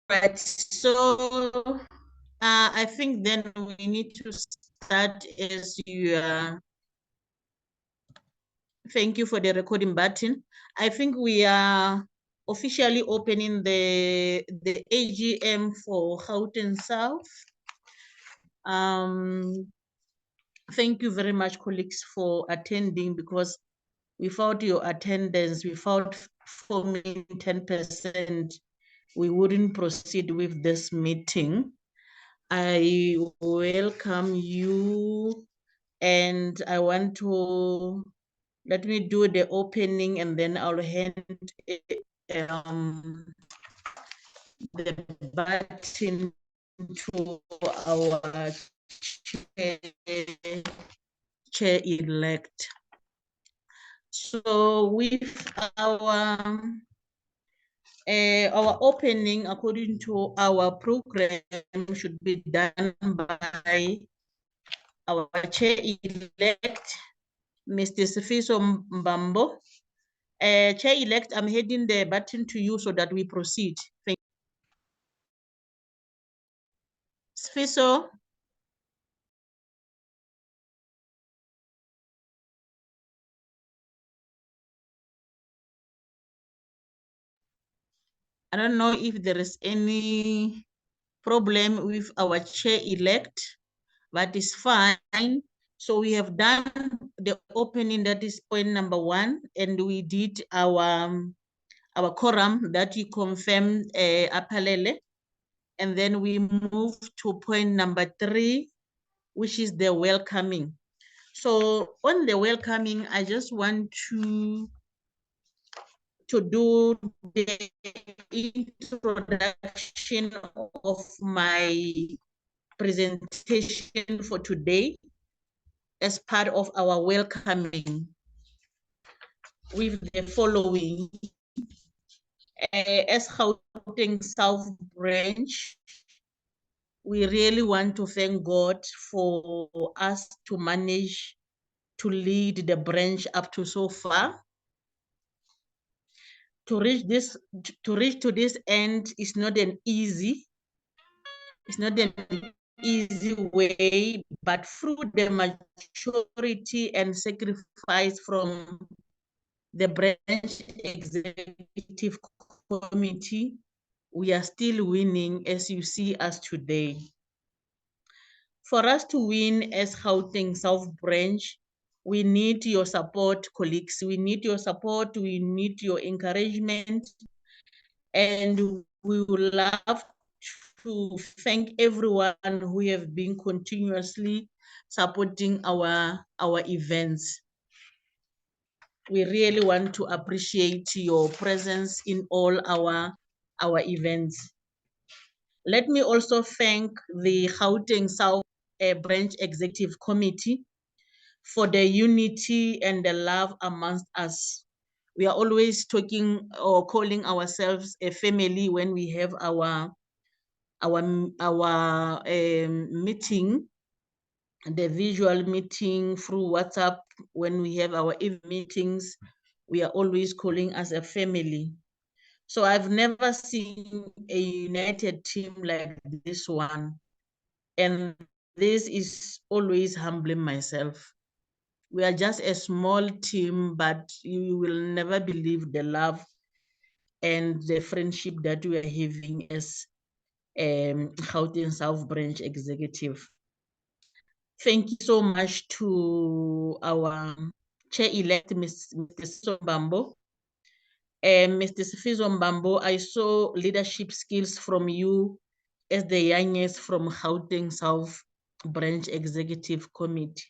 right, so I think then we need to start as you thank you for the recording button. I think we are officially opening the AGM for Gauteng South. Thank you very much, colleagues, for attending, because without your attendance, without forming 10%, we wouldn't proceed with this meeting. I welcome you, and I want to let me do the opening, and then I'll hand the button to our chair-elect. So with our opening, according to our program, should be done by our chair-elect, Mr. Sifiso Mbambo. Chair-elect, I'm handing the button to you so that we proceed. Thank you. Sifiso. I don't know if there is any problem with our chair-elect, but it's fine. So we have done the opening, that is point number 1, and we did our quorum that you confirmed, Apalele. And then we move to point number 3, which is the welcoming. So on the welcoming, I just want to do the introduction of my presentation for today as part of our welcoming with the following. As Gauteng South Branch, we really want to thank God for us to manage to lead the branch up to so far. To reach to this end is not an easy way, but through the maturity and sacrifice from the branch executive committee, we are still winning, as you see us today. For us to win as Gauteng South Branch, we need your support, colleagues. We need your support, we need your encouragement, and we would love to thank everyone who have been continuously supporting our events. We really want to appreciate your presence in all our events. Let me also thank the Gauteng South Branch Executive Committee for the unity and the love amongst us. We are always talking or calling ourselves a family when we have our meeting, the visual meeting through WhatsApp. When we have our meetings, we are always calling us a family. So I've never seen a united team like this one. And this is always humbling myself. We are just a small team, but you will never believe the love and the friendship that we are having as Gauteng South Branch Executive. Thank you so much to our chair-elect, Mr. Sombambo. Mr. Sifiso Mbambo, I saw leadership skills from you as the youngest from Gauteng South Branch Executive Committee.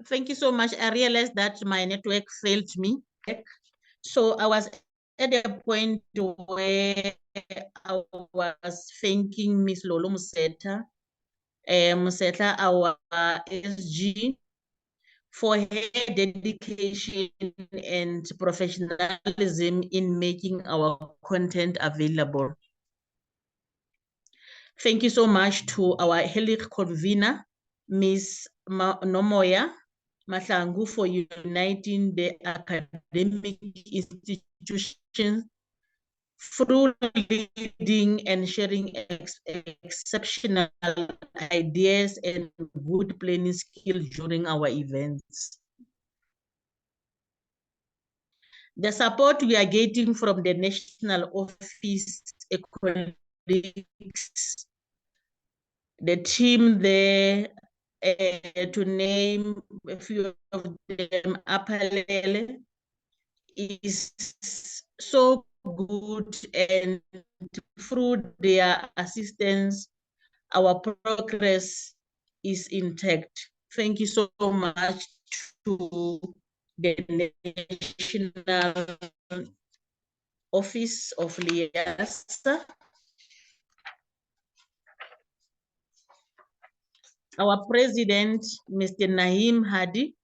Thank you so much. I realized that my network failed me. So I was at a point where I was thanking Miss Lolo Museta, our SG, for her dedication and professionalism in making our content available. Thank you so much to our HELIC convener, Ms. Nomoya Mahlangu, for uniting the academic institutions through leading and sharing exceptional ideas and good planning skills during our events. The support we are getting from the National Office colleagues, the team there, to name a few of them, Apalele, is so good, and through their assistance, our progress is intact. Thank you so much to the National Office of LIASA, our president, Mr. Naeem Hadi,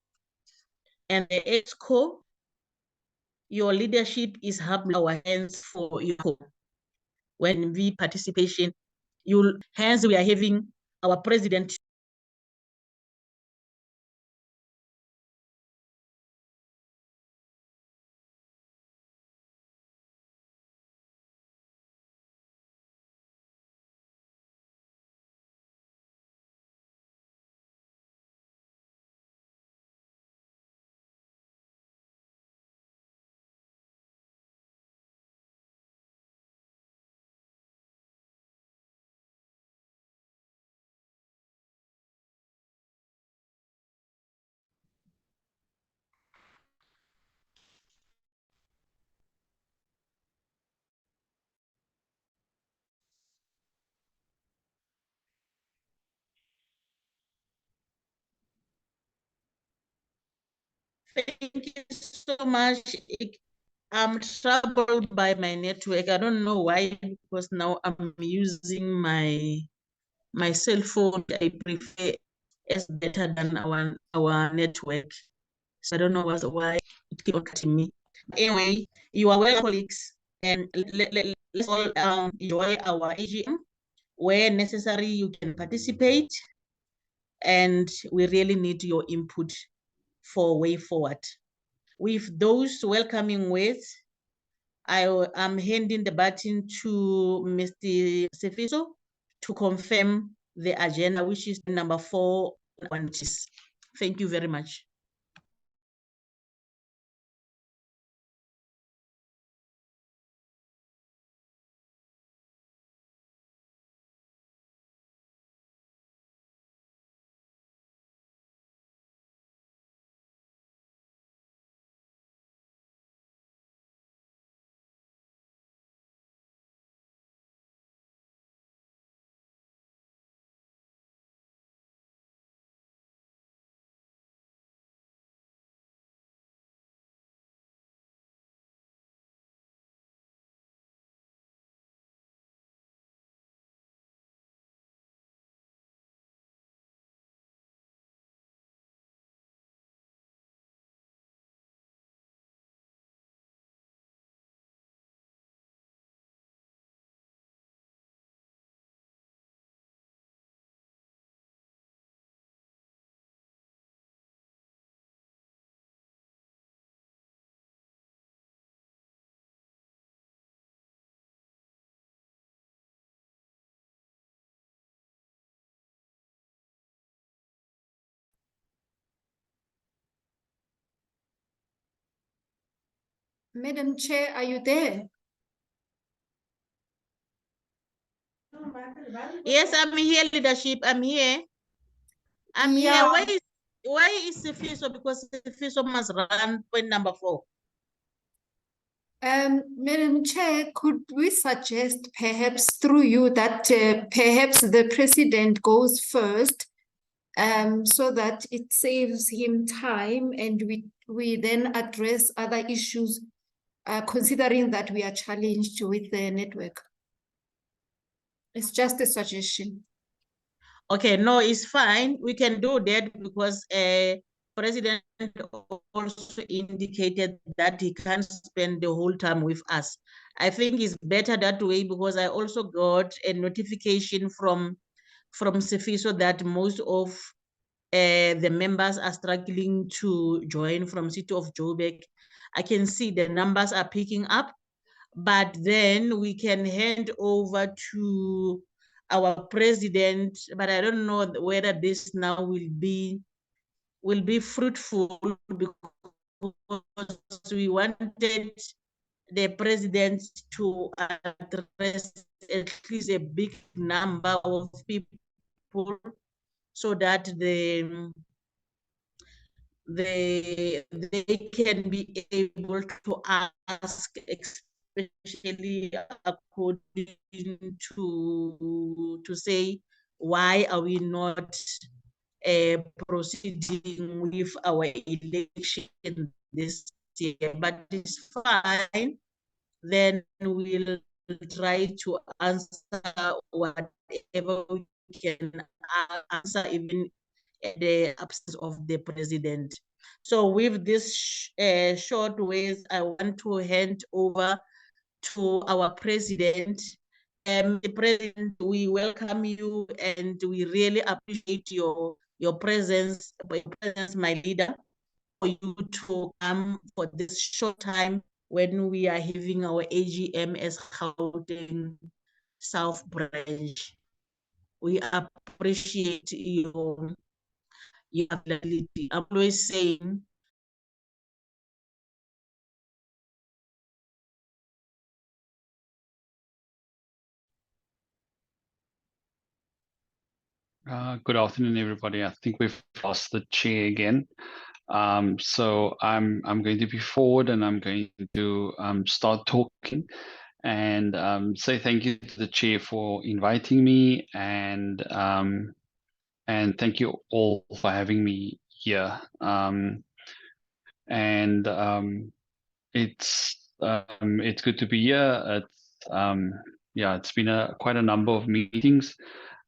and the EXCO. Your leadership is helping our hands for you. When we participation, hence we are having our president. Thank you so much. I'm troubled by my network. I don't know why, because now I'm using my cell phone. I prefer it's better than our network. So I don't know why it keep on cutting me. Anyway, you are well, colleagues, and let's all enjoy our AGM. Where necessary, you can participate, and we really need your input for way forward. With those welcoming words, I am handing the baton to Mr. Sefiso to confirm the agenda, which is number 4. Thank you very much. Madam Chair, are you there? Yes, I'm here, leadership. I'm here. I'm here. Why is Sefiso? Because Sefiso must run point number 4. Madam Chair, could we suggest perhaps through you that perhaps the president goes first so that it saves him time, and we then address other issues, considering that we are challenged with the network. It's just a suggestion. Okay, no, it's fine. We can do that because President also indicated that he can't spend the whole time with us. I think it's better that way because I also got a notification from Sifiso that most of the members are struggling to join from City of Joburg. I can see the numbers are picking up, but then we can hand over to our president, but I don't know whether this now will be fruitful because we wanted the president to address at least a big number of people so that they can be able to ask, especially according to say, why are we not proceeding with our election this year? But it's fine. Then we'll try to answer whatever we can answer, even the absence of the president. So with this short ways, I want to hand over to our president. The president, we welcome you and we really appreciate your presence, my leader, for you to come for this short time when we are having our AGM as Gauteng South Branch. We appreciate your ability. I'm always saying, good afternoon, everybody. I think we've lost the chair again. So I'm going to be forward and I'm going to start talking and say thank you to the chair for inviting me and thank you all for having me here. It's good to be here. It's been quite a number of meetings.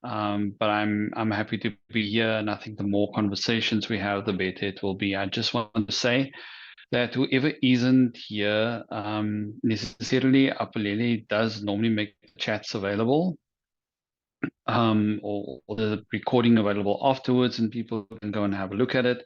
But I'm happy to be here, and I think the more conversations we have, the better it will be. I just want to say that whoever isn't here necessarily, Apalele does normally make chats available, or the recording available afterwards, and people can go and have a look at it.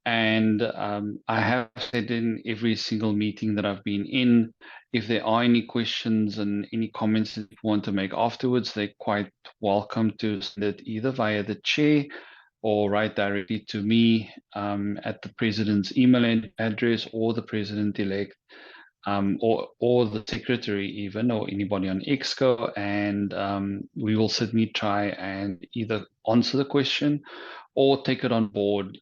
And I have said in every single meeting that I've been in, if there are any questions and any comments that you want to make afterwards, they're quite welcome to send it either via the chair or write directly to me at the president's email address or the president-elect, or the secretary even, or anybody on Exco, and we will certainly try and either answer the question or take it on board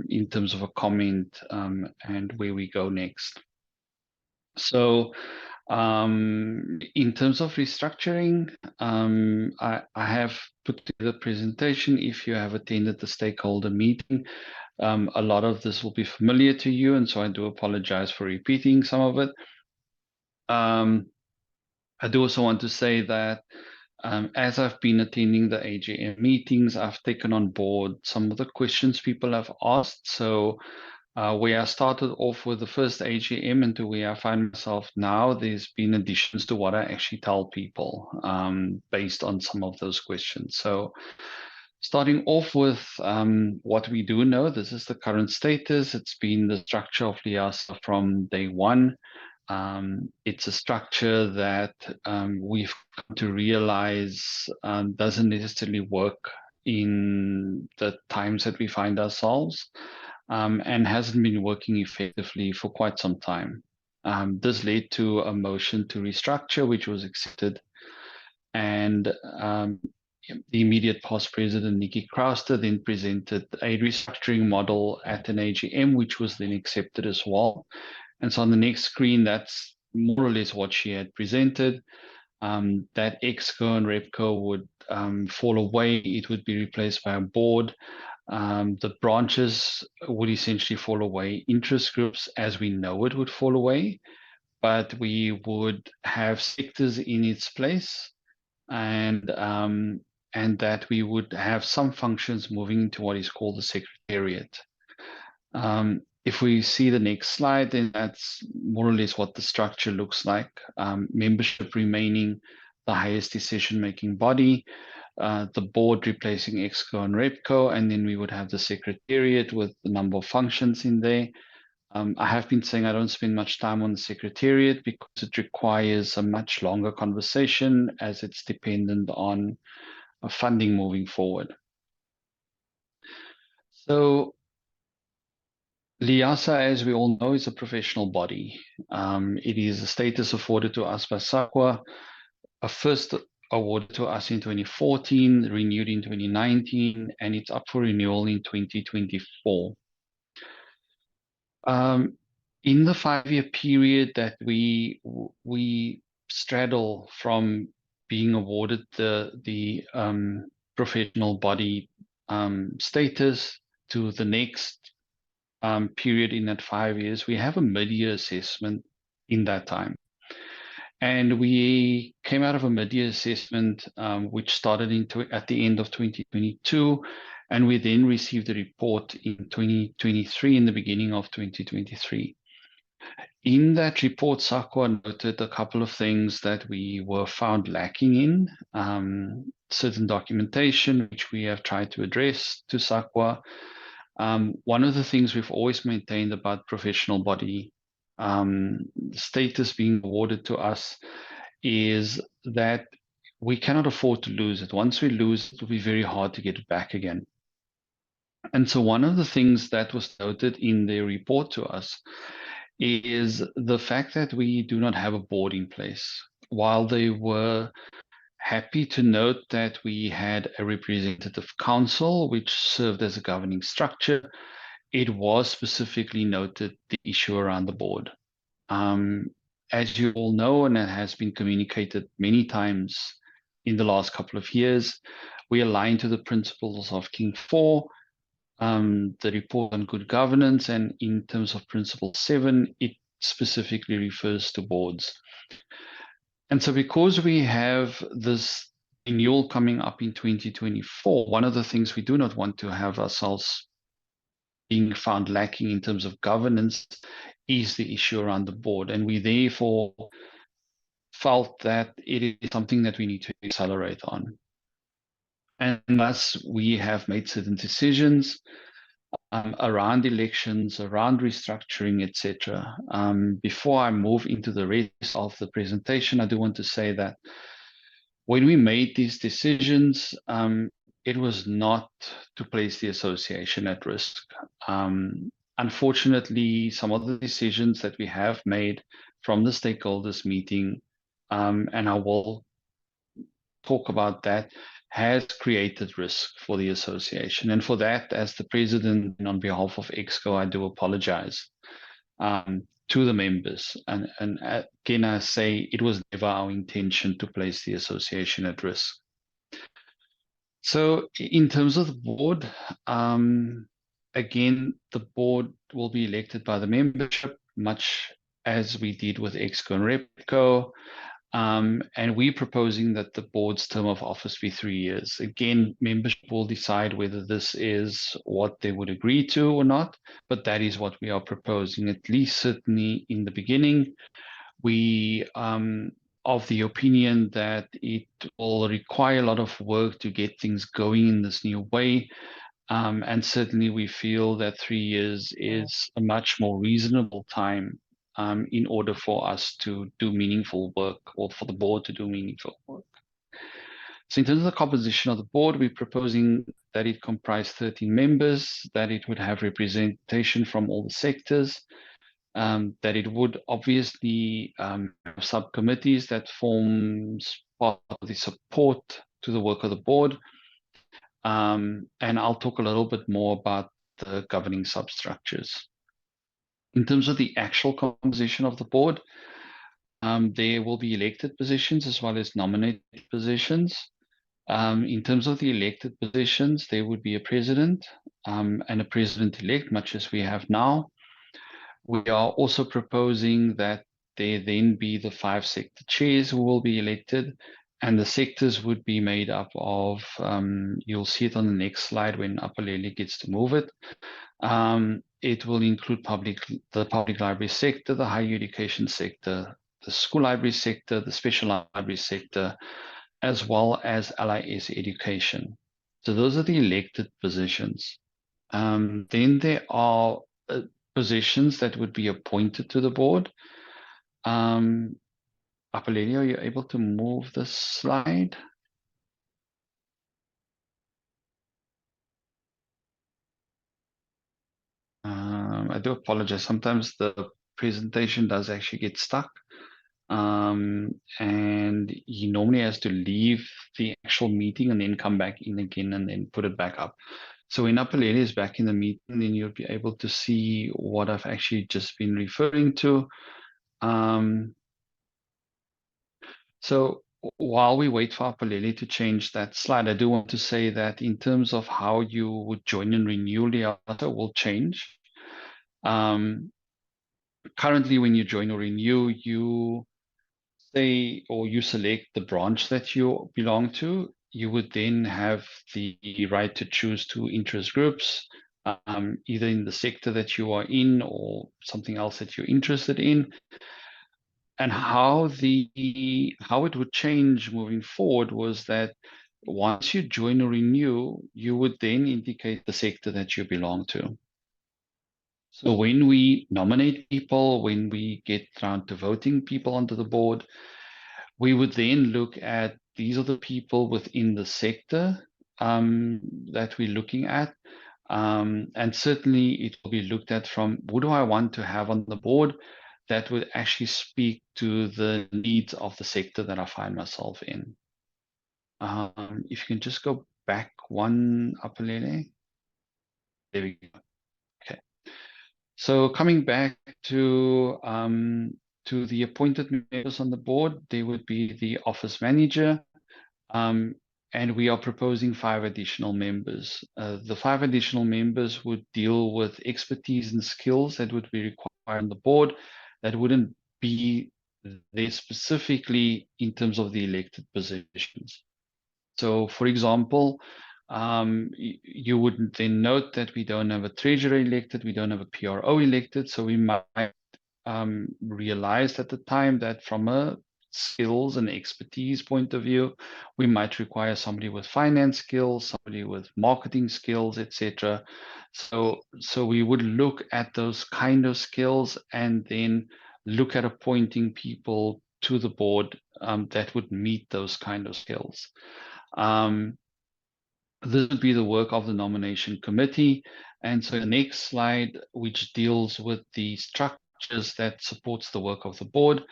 in terms of a comment and where we go next. So in terms of restructuring, I have put together a presentation. If you have attended the stakeholder meeting, a lot of this will be familiar to you, and so I do apologize for repeating some of it. I do also want to say that as I've been attending the AGM meetings, I've taken on board some of the questions people have asked. So where I started off with the first AGM and to where I find myself now, there's been additions to what I actually tell people based on some of those questions. So starting off with what we do know, this is the current status. It's been the structure of LIASA from day one. It's a structure that we've come to realize doesn't necessarily work in the times that we find ourselves, and hasn't been working effectively for quite some time. This led to a motion to restructure, which was accepted, and the immediate past president, Nikki Crowster, then presented a restructuring model at an AGM, which was then accepted as well. And so on the next screen, that's more or less what she had presented. That Exco and Repco would fall away. It would be replaced by a board. The branches would essentially fall away. Interest groups, as we know it, would fall away, but we would have sectors in its place, and that we would have some functions moving into what is called the secretariat. If we see the next slide, then that's more or less what the structure looks like. Membership remaining the highest decision-making body, the board replacing EXCO and REPCO, and then we would have the secretariat with the number of functions in there. I have been saying I don't spend much time on the secretariat because it requires a much longer conversation, as it's dependent on funding moving forward. So LIASA, as we all know, is a professional body. It is a status afforded to us by SAQA, a first awarded to us in 2014, renewed in 2019, and it's up for renewal in 2024. In the 5-year period that we straddle from being awarded the professional body status to the next period in that 5 years, we have a mid-year assessment in that time. And we came out of a mid-year assessment, which started at the end of 2022, and we then received a report in 2023, in the beginning of 2023. In that report, SAQA noted a couple of things that we were found lacking in, certain documentation, which we have tried to address to SAQA. One of the things we've always maintained about professional body status being awarded to us is that we cannot afford to lose it. Once we lose, it will be very hard to get it back again. And so one of the things that was noted in their report to us is the fact that we do not have a board in place. While they were happy to note that we had a representative council, which served as a governing structure, it was specifically noted the issue around the board. As you all know, and it has been communicated many times in the last couple of years, we align to the principles of King 4, the report on good governance, and in terms of Principle 7, it specifically refers to boards. And so because we have this renewal coming up in 2024, one of the things we do not want to have ourselves being found lacking in terms of governance is the issue around the board. And we therefore felt that it is something that we need to accelerate on. And thus we have made certain decisions around elections, around restructuring, etc. Before I move into the rest of the presentation, I do want to say that when we made these decisions, it was not to place the association at risk. Unfortunately, some of the decisions that we have made from the stakeholders meeting, and I will talk about that, has created risk for the association. And for that, as the president and on behalf of EXCO, I do apologize to the members. And again, I say it was never our intention to place the association at risk. So in terms of the board, again, the board will be elected by the membership, much as we did with EXCO and REPCO. And we're proposing that the board's term of office be 3 years. Again, membership will decide whether this is what they would agree to or not, but that is what we are proposing, at least certainly in the beginning. We of the opinion that it will require a lot of work to get things going in this new way. And certainly we feel that 3 years is a much more reasonable time in order for us to do meaningful work, or for the board to do meaningful work. So in terms of the composition of the board, we're proposing that it comprise 13 members, that it would have representation from all the sectors, that it would obviously have subcommittees that forms part of the support to the work of the board. And I'll talk a little bit more about the governing substructures. In terms of the actual composition of the board, there will be elected positions as well as nominated positions. In terms of the elected positions, there would be a president and a president-elect, much as we have now. We are also proposing that there then be the 5 sector chairs who will be elected, and the sectors would be made up of, you'll see it on the next slide when Apalele gets to move it. It will include the public library sector, the higher education sector, the school library sector, the special library sector, as well as LIASA education. So those are the elected positions. Then there are positions that would be appointed to the board. Apalele, are you able to move the slide? I do apologize. Sometimes the presentation does actually get stuck. And he normally has to leave the actual meeting and then come back in again and then put it back up. So when Apalele is back in the meeting, then you'll be able to see what I've actually just been referring to. So while we wait for Apalele to change that slide, I do want to say that in terms of how you would join and renew LIASA will change. Currently, when you join or renew, you say or you select the branch that you belong to. You would then have the right to choose 2 interest groups, either in the sector that you are in or something else that you're interested in. And how it would change moving forward was that once you join or renew, you would then indicate the sector that you belong to. So when we nominate people, when we get around to voting people onto the board, we would then look at these are the people within the sector that we're looking at. And certainly it will be looked at from who do I want to have on the board that would actually speak to the needs of the sector that I find myself in. If you can just go back one, Apalele. There we go. Okay. So coming back to the appointed members on the board, there would be the office manager, and we are proposing 5 additional members. The 5 additional members would deal with expertise and skills that would be required on the board that wouldn't be there specifically in terms of the elected positions. So, for example, you would then note that we don't have a treasurer elected, we don't have a PRO elected, so we might realized at the time that from a skills and expertise point of view, we might require somebody with finance skills, somebody with marketing skills, etc. So we would look at those kind of skills and then look at appointing people to the board that would meet those kind of skills. This would be the work of the nomination committee. And so the next slide, which deals with the structures that supports the work of the board,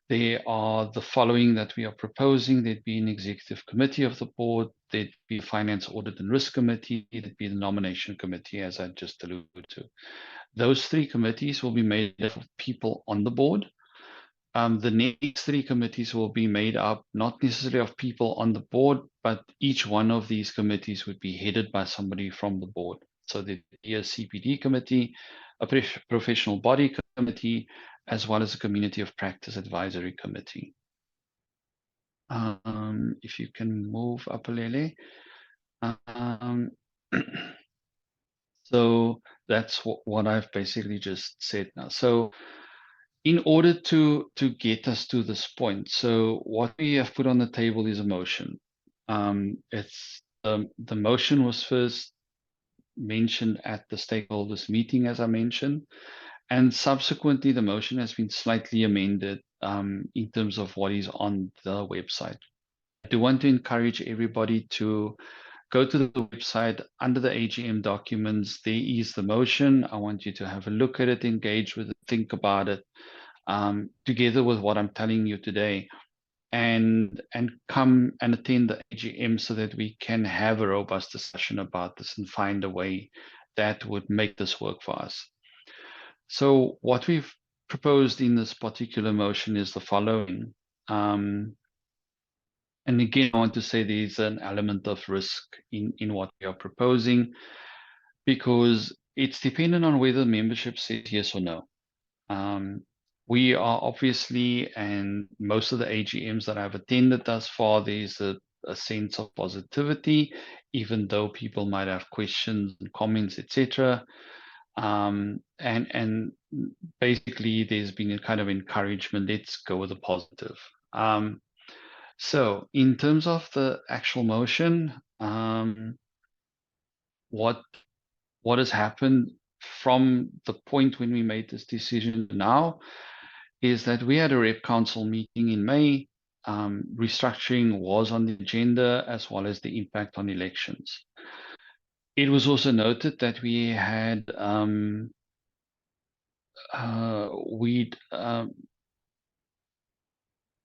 there are the following that we are proposing. There'd be an executive committee of the board, there'd be a finance audit and risk committee, there'd be the nomination committee, as I just alluded to. Those 3 committees will be made up of people on the board. The next 3 committees will be made up not necessarily of people on the board, but each one of these committees would be headed by somebody from the board. So there'd be a CPD committee, a professional body committee, as well as a community of practice advisory committee. If you can move up, Apalele. So that's what I've basically just said now. So in order to get us to this point, so what we have put on the table is a motion. It's the motion was first mentioned at the stakeholders meeting, as I mentioned, and subsequently the motion has been slightly amended in terms of what is on the website. I do want to encourage everybody to go to the website. Under the AGM documents, there is the motion. I want you to have a look at it, engage with it, think about it, together with what I'm telling you today, and come and attend the AGM so that we can have a robust discussion about this and find a way that would make this work for us. So what we've proposed in this particular motion is the following. And again, I want to say there's an element of risk in what we are proposing, because it's dependent on whether membership says yes or no. We are obviously, and most of the AGMs that I've attended thus far, there's a sense of positivity, even though people might have questions and comments, etc. And basically, there's been a kind of encouragement. Let's go with the positive. So, in terms of the actual motion, what has happened from the point when we made this decision now is that we had a rep council meeting in May. Restructuring was on the agenda, as well as the impact on elections. It was also noted that we had we'd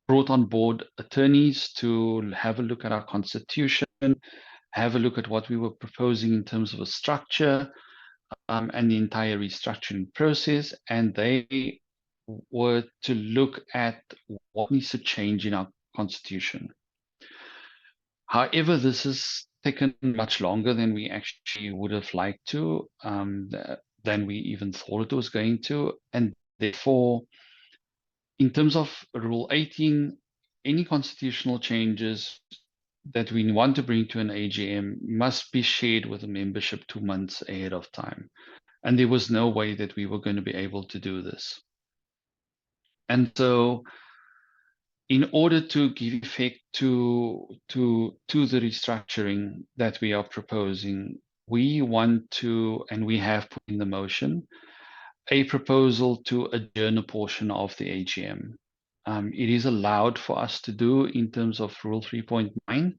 brought on board attorneys to have a look at our constitution, have a look at what we were proposing in terms of a structure, and the entire restructuring process, and they were to look at what needs to change in our constitution. However, this has taken much longer than we actually would have liked to, than we even thought it was going to, and therefore, in terms of Rule 18, any constitutional changes that we want to bring to an AGM must be shared with the membership 2 months ahead of time. And there was no way that we were going to be able to do this. And so, in order to give effect to the restructuring that we are proposing, we want to, and we have put in the motion, a proposal to adjourn a portion of the AGM. It is allowed for us to do in terms of Rule 3.9.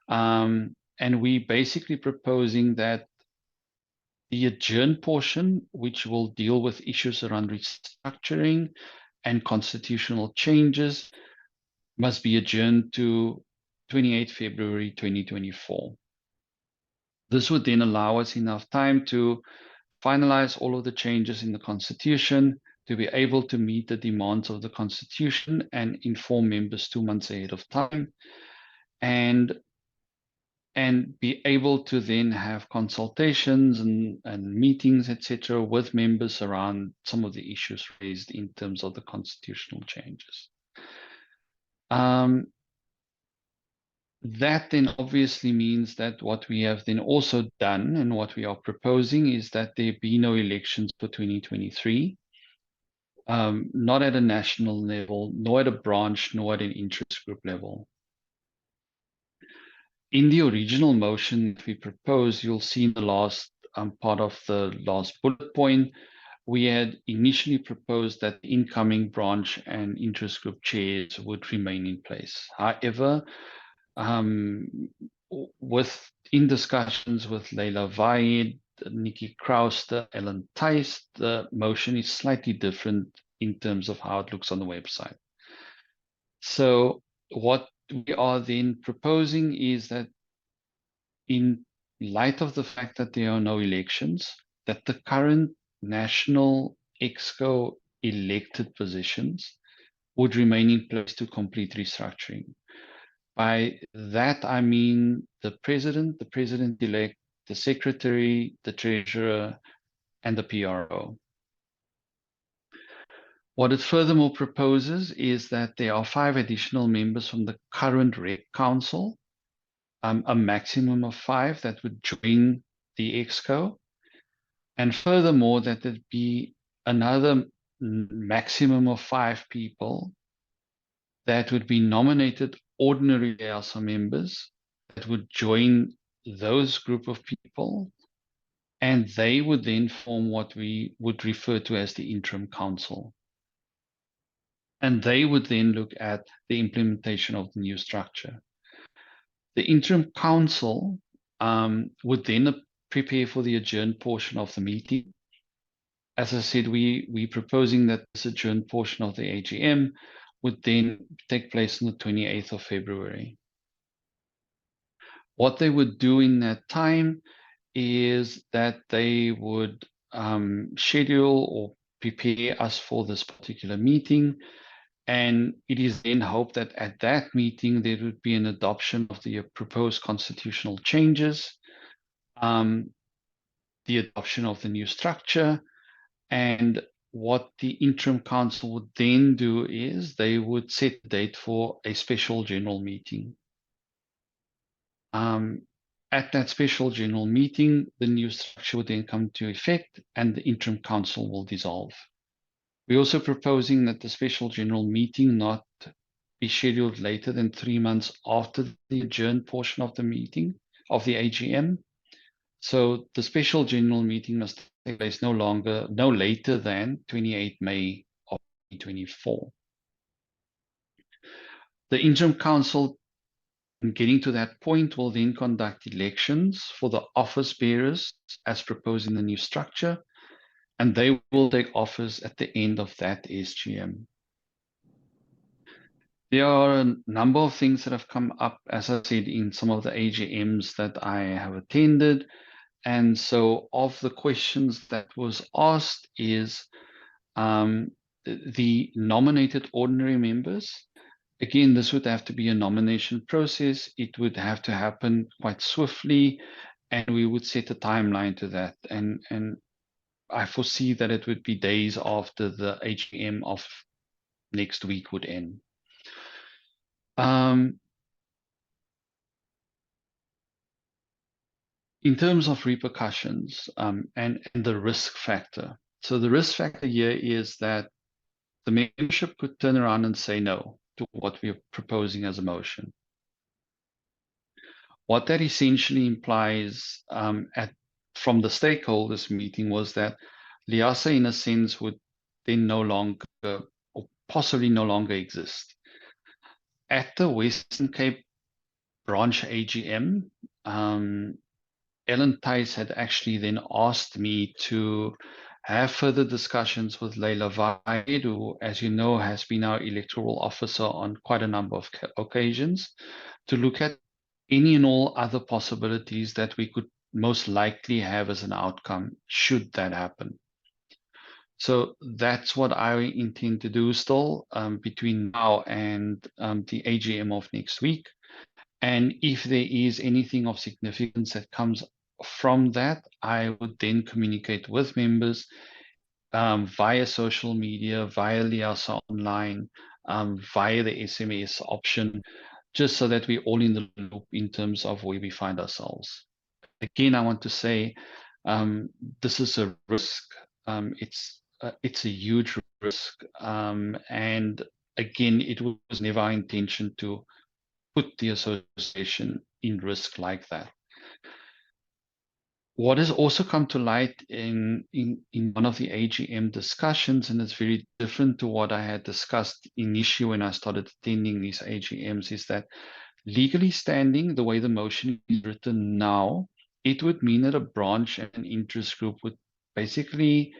And we basically proposing that the adjourn portion, which will deal with issues around restructuring and constitutional changes, must be adjourned to 28 February 2024. This would then allow us enough time to finalize all of the changes in the Constitution, to be able to meet the demands of the Constitution and inform members 2 months ahead of time, and be able to then have consultations and meetings, etc., with members around some of the issues raised in terms of the constitutional changes. That then obviously means that what we have then also done and what we are proposing is that there be no elections for 2023, not at a national level, nor at a branch, nor at an interest group level. In the original motion that we proposed, you'll see in the last part of the last bullet point, we had initially proposed that the incoming branch and interest group chairs would remain in place. However, in discussions with Leila Vaid, Nikki Krauster, Ellen Theis, the motion is slightly different in terms of how it looks on the website. So what we are then proposing is that in light of the fact that there are no elections, that the current national ExCo elected positions would remain in place to complete restructuring. By that, I mean the president-elect, the secretary, the treasurer, and the PRO. What it furthermore proposes is that there are 5 additional members from the current Rep Council, a maximum of 5 that would join the ExCo, and furthermore that there be another maximum of 5 people that would be nominated ordinary LIASA members that would join those group of people, and they would then form what we would refer to as the interim council. And they would then look at the implementation of the new structure. The interim council would then prepare for the adjourned portion of the meeting. As I said, we're proposing that this adjourned portion of the AGM would then take place on the 28th of February. What they would do in that time is that they would schedule or prepare us for this particular meeting. And it is then hoped that at that meeting, there would be an adoption of the proposed constitutional changes, the adoption of the new structure, and what the interim council would then do is they would set a date for a special general meeting. At that special general meeting, the new structure would then come to effect and the interim council will dissolve. We're also proposing that the special general meeting not be scheduled later than 3 months after the adjourned portion of the meeting of the AGM. So the special general meeting must take place no later than 28 May of 2024. The interim council, in getting to that point, will then conduct elections for the office bearers as proposed in the new structure, and they will take office at the end of that SGM. There are a number of things that have come up, as I said, in some of the AGMs that I have attended. And so of the questions that was asked is the nominated ordinary members. Again, this would have to be a nomination process. It would have to happen quite swiftly, and we would set a timeline to that. And I foresee that it would be days after the AGM of next week would end. In terms of repercussions and the risk factor. So the risk factor here is that the membership could turn around and say no to what we are proposing as a motion. What that essentially implies from the stakeholders meeting was that LIASA, in a sense, would then no longer, or possibly no longer exist. At the Western Cape branch AGM, Ellen Tice had actually then asked me to have further discussions with Leila Vaid, who, as you know, has been our electoral officer on quite a number of occasions, to look at any and all other possibilities that we could most likely have as an outcome, should that happen. So that's what I intend to do still between now and the AGM of next week. And if there is anything of significance that comes from that, I would then communicate with members via social media, via LIASA online, via the SMS option, just so that we're all in the loop in terms of where we find ourselves. Again, I want to say this is a risk. It's a huge risk. And again, it was never our intention to put the association in risk like that. What has also come to light in one of the AGM discussions, and it's very different to what I had discussed initially when I started attending these AGMs, is that legally standing, the way the motion is written now, it would mean that a branch and an interest group would basically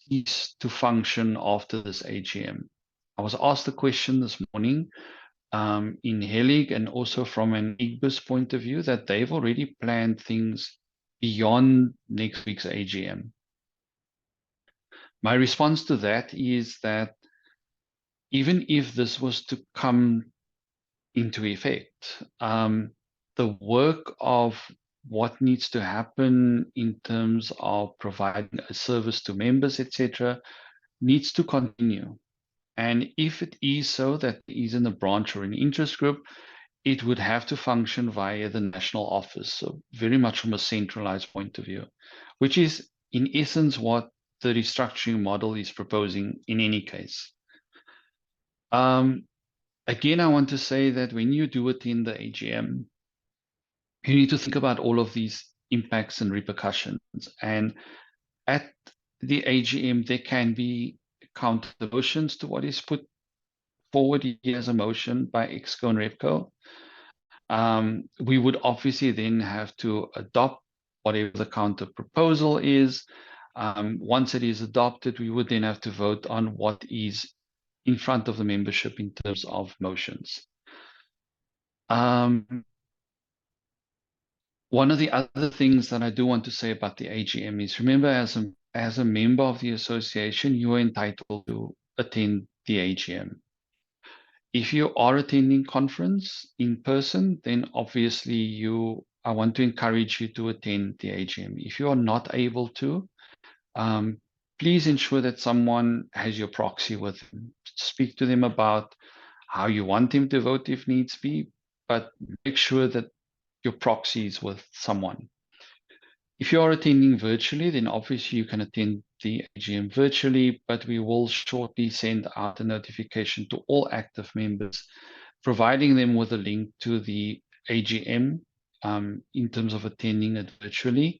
cease to function after this AGM. I was asked the question this morning in Helig and also from an IGBIS point of view that they've already planned things beyond next week's AGM. My response to that is that even if this was to come into effect, the work of what needs to happen in terms of providing a service to members, etc., needs to continue. And if it is so that it is in a branch or an interest group, it would have to function via the national office, so very much from a centralized point of view, which is in essence what the restructuring model is proposing in any case. Again, I want to say that when you do attend the AGM, you need to think about all of these impacts and repercussions. And at the AGM, there can be counter motions to what is put forward here as a motion by EXCO and REPCO. We would obviously then have to adopt whatever the counter proposal is. Once it is adopted, we would then have to vote on what is in front of the membership in terms of motions. One of the other things that I do want to say about the AGM is, remember, as a member of the association, you are entitled to attend the AGM. If you are attending conference in person, then obviously I want to encourage you to attend the AGM. If you are not able to, please ensure that someone has your proxy with them. Speak to them about how you want them to vote if needs be, but make sure that your proxy is with someone. If you are attending virtually, then obviously you can attend the AGM virtually, but we will shortly send out a notification to all active members, providing them with a link to the AGM in terms of attending it virtually.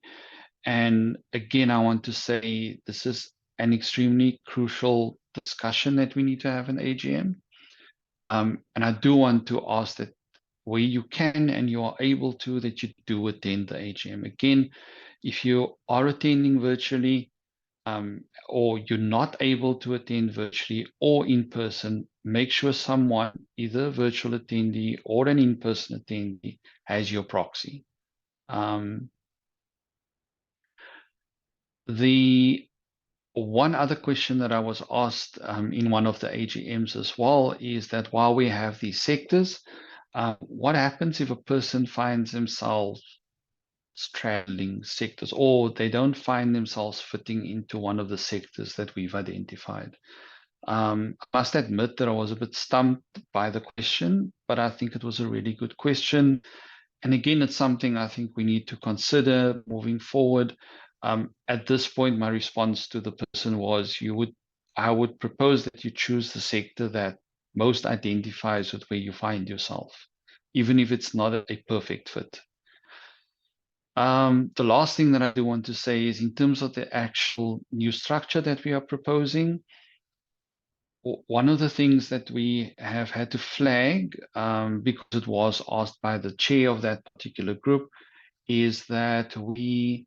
And again, I want to say this is an extremely crucial discussion that we need to have in AGM. And I do want to ask that where you can and you are able to, that you do attend the AGM. Again, if you are attending virtually or you're not able to attend virtually or in person, make sure someone, either a virtual attendee or an in-person attendee, has your proxy. The one other question that I was asked in one of the AGMs as well is that while we have these sectors, what happens if a person finds themselves straddling sectors, or they don't find themselves fitting into one of the sectors that we've identified? I must admit that I was a bit stumped by the question, but I think it was a really good question. And again, it's something I think we need to consider moving forward. At this point, my response to the person was, I would propose that you choose the sector that most identifies with where you find yourself, even if it's not a perfect fit. The last thing that I do want to say is in terms of the actual new structure that we are proposing, one of the things that we have had to flag, because it was asked by the chair of that particular group, is that we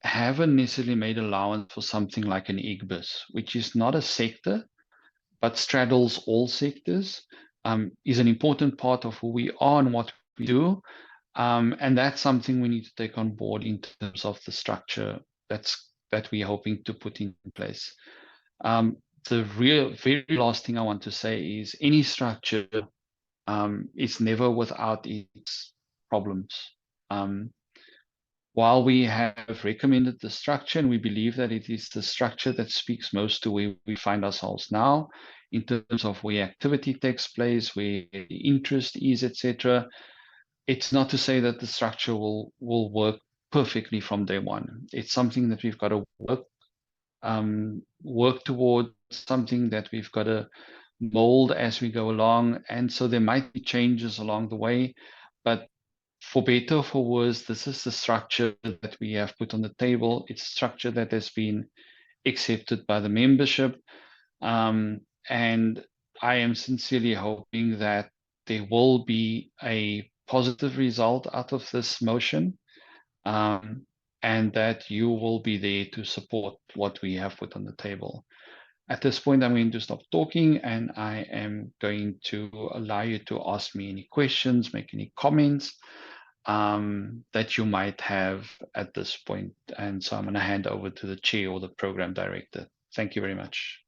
haven't necessarily made allowance for something like an IGBIS, which is not a sector, but straddles all sectors, is an important part of who we are and what we do. And that's something we need to take on board in terms of the structure that we're hoping to put in place. The very last thing I want to say is any structure is never without its problems. While we have recommended the structure, and we believe that it is the structure that speaks most to where we find ourselves now, in terms of where activity takes place, where the interest is, etc., it's not to say that the structure will work perfectly from day one. It's something that we've got to work towards, something that we've got to mold as we go along. And so there might be changes along the way, but for better or for worse, this is the structure that we have put on the table. It's a structure that has been accepted by the membership. And I am sincerely hoping that there will be a positive result out of this motion, and that you will be there to support what we have put on the table. At this point, I'm going to stop talking, and I am going to allow you to ask me any questions, make any comments that you might have at this point. And so I'm going to hand over to the chair or the program director. Thank you very much.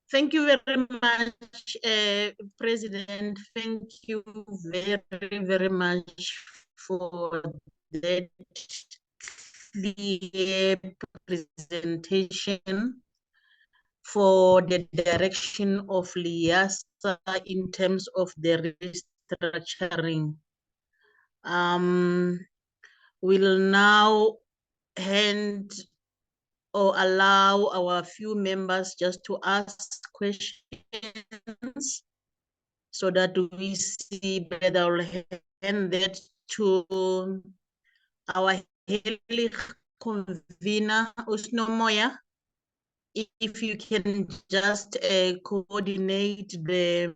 Thank you very much, President. Thank you very, very much for that clear presentation for the direction of LIASA in terms of the restructuring. We'll now hand or allow our few members just to ask questions so that we see whether I'll hand that to our Haley convener, Usnomoya. If you can just coordinate the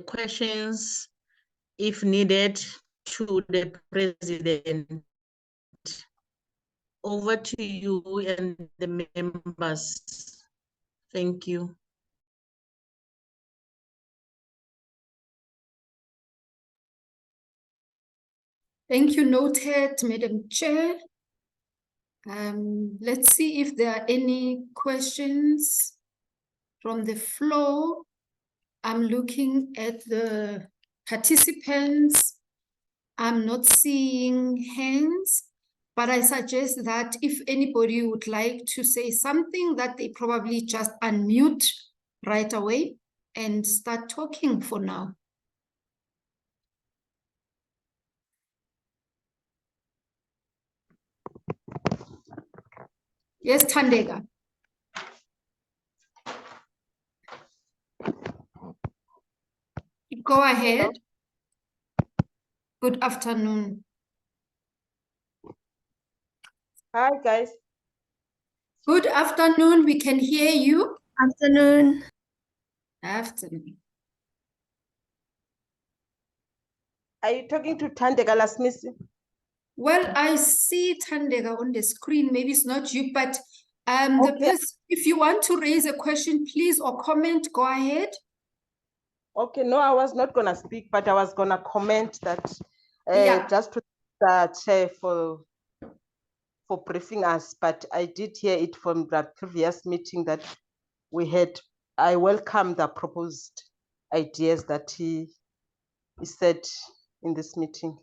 questions, if needed, to the president. Over to you and the members. Thank you. Thank you, noted, Madam Chair. Let's see if there are any questions from the floor. I'm looking at the participants. I'm not seeing hands, but I suggest that if anybody would like to say something, that they probably just unmute right away and start talking for now. Yes, Thandeka. Go ahead. Good afternoon. Hi, guys. Good afternoon. We can hear you. Afternoon. Afternoon. Are you talking to Thandeka Lasmisi? Well, I see Thandeka on the screen. Maybe it's not you, but the Okay. person, if you want to raise a question, please, or comment, go ahead. Okay, no, I was not going to speak, but I was going to comment that Yeah. just to the chair for briefing us, but I did hear it from the previous meeting that we had. I welcome the proposed ideas that he said in this meeting.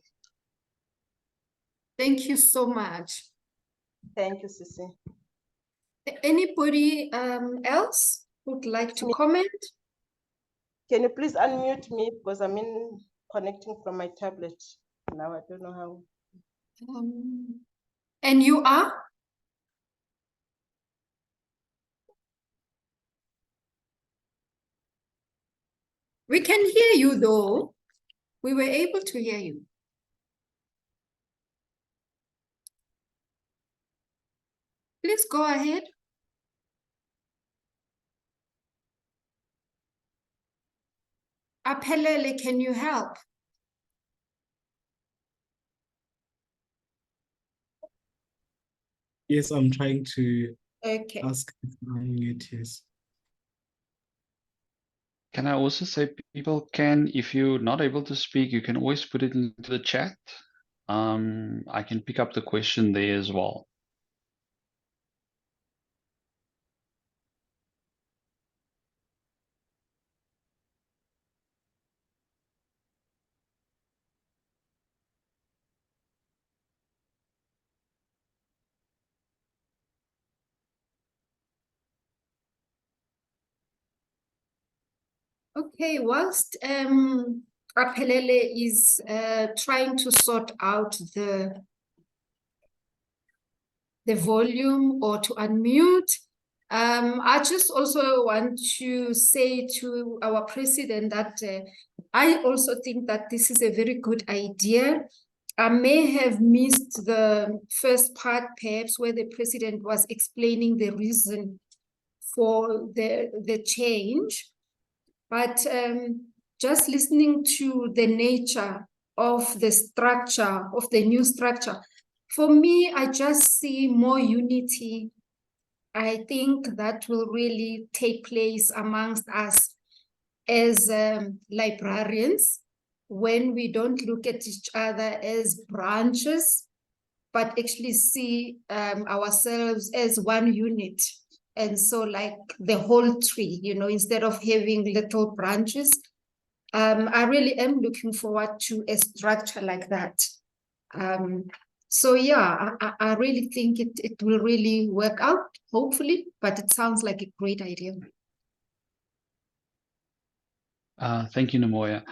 Thank you so much. Thank you, Sisi. Anybody else would like to comment? Can you please unmute me because I'm connecting from my tablet now. I don't know how. And you are? We can hear you though. We were able to hear you. Please go ahead. Aphelele, can you help? Yes, I'm trying to Okay. ask if I'm mute, yes. Can I also say people can, if you're not able to speak, you can always put it into the chat. I can pick up the question there as well. Okay, whilst Aphelele is trying to sort out the volume or to unmute, I just also want to say to our president that I also think that this is a very good idea. I may have missed the first part, perhaps, where the president was explaining the reason for the change. But just listening to the nature of the structure, of the new structure, for me, I just see more unity. I think that will really take place amongst us as librarians when we don't look at each other as branches, but actually see ourselves as one unit. And so like the whole tree, you know, instead of having little branches, I really am looking forward to a structure like that. So yeah, I really think it will really work out, hopefully, but it sounds like a great idea. Thank you, Namoya.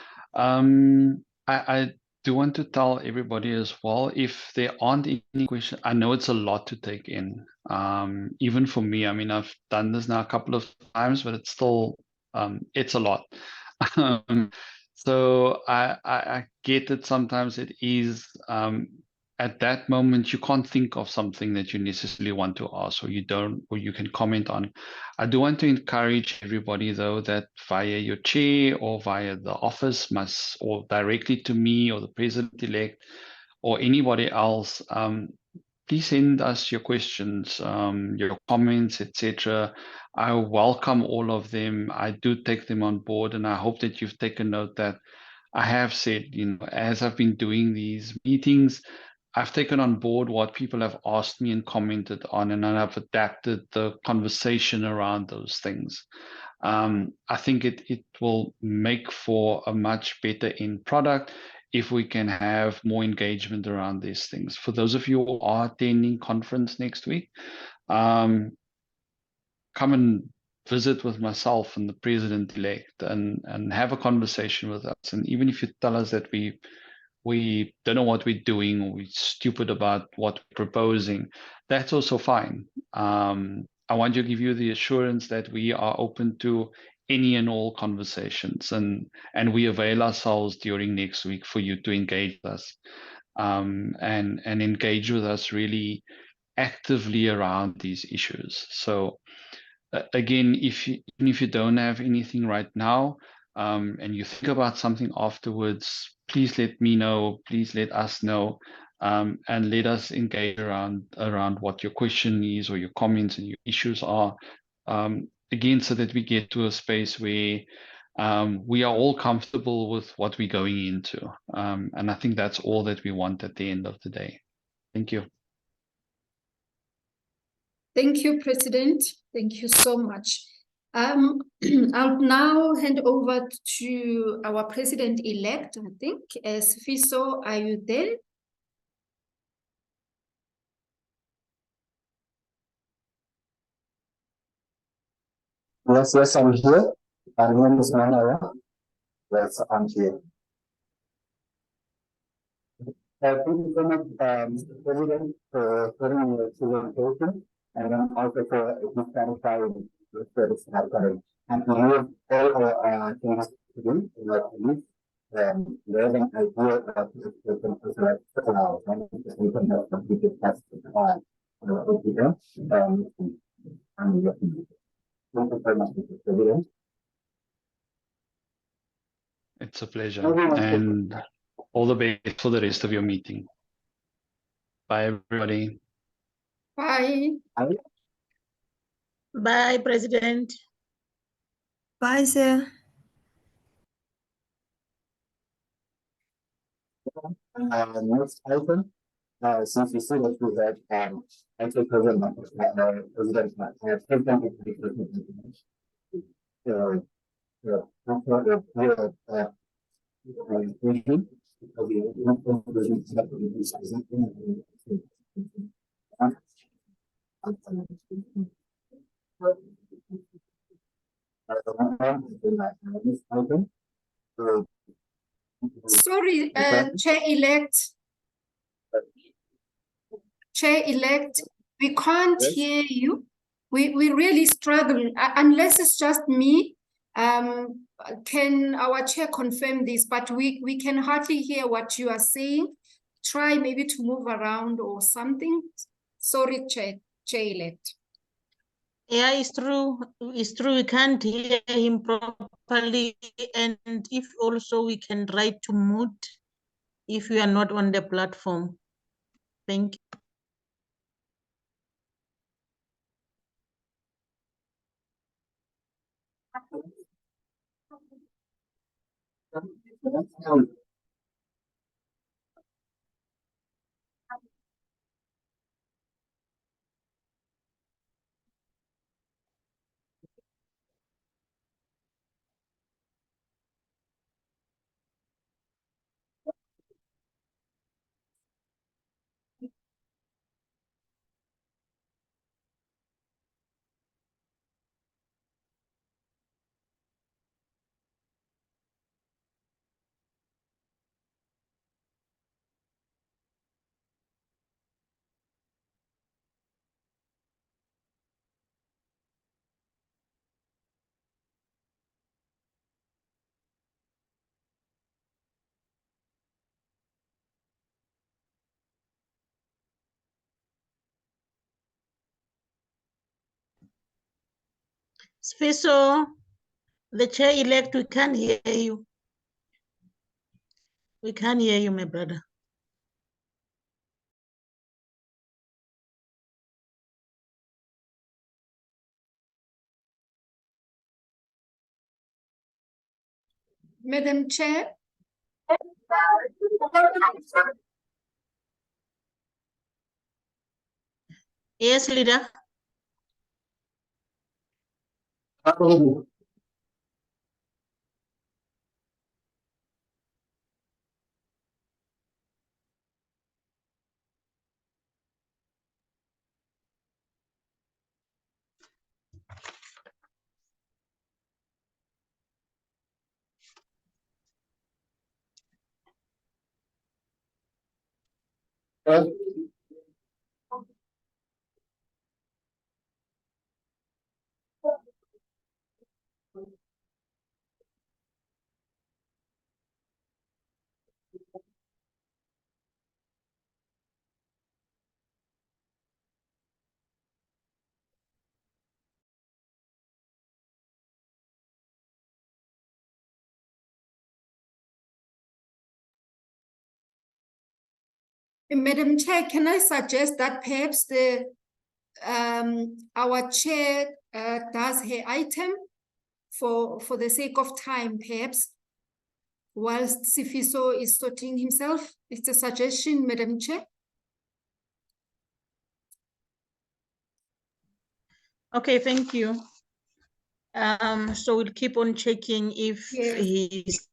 I do want to tell everybody as well, if there aren't any questions, I know it's a lot to take in. Even for me, I mean, I've done this now a couple of times, but it's still, it's a lot. So I get that sometimes it is, at that moment, you can't think of something that you necessarily want to ask, or you don't, or you can comment on. I do want to encourage everybody, though, that via your chair or via the office or directly to me or the president-elect or anybody else, please send us your questions, your comments, etc. I welcome all of them. I do take them on board, and I hope that you've taken note that I have said, as I've been doing these meetings, I've taken on board what people have asked me and commented on, and then I've adapted the conversation around those things. I think it will make for a much better end product if we can have more engagement around these things. For those of you who are attending conference next week, come and visit with myself and the president-elect and have a conversation with us. And even if you tell us that we don't know what we're doing, or we're stupid about what we're proposing, that's also fine. I want to give you the assurance that we are open to any and all conversations, and we avail ourselves during next week for you to engage with us, and engage with us really actively around these issues. So again, even if you don't have anything right now, and you think about something afterwards, please let me know, please let us know, and let us engage around what your question is, or your comments and your issues are, again, so that we get to a space where we are all comfortable with what we're going into. And I think that's all that we want at the end of the day. Thank you. Thank you, President. Thank you so much. I'll now hand over to our President-elect, I think. Sifiso, are you there? Yes, I'm here. My name is Manara. Yes, I'm here. Thank you so much, Mr. President, for sharing your presentation, and then also for clarifying the service happening. And to move all our things to do, learning idea of the person who's like we can have completed tests on OPM. Thank you very much, Mr. President. It's a pleasure, and all the best for the rest of your meeting. Bye, everybody. Bye. Bye, President. Bye, sir. Next item, since we see that we had actually President Sorry, Chair-elect. Chair-elect, we can't hear you. We really struggle, unless it's just me. Can our chair confirm this? But we can hardly hear what you are saying. Try maybe to move around or something. Sorry, Chair-elect. Yeah, it's true. It's true. We can't hear him properly. And if also we can try to mute if you are not on the platform. Thank you. Sifiso, the chair-elect, we can't hear you. We can't hear you, my brother. Madam Chair, Yes, leader. Madam Chair, can I suggest that perhaps our chair does her item for the sake of time, perhaps, whilst Sifiso is sorting himself? It's a suggestion, Madam Chair. Okay, thank you. So we'll keep on checking if Yes.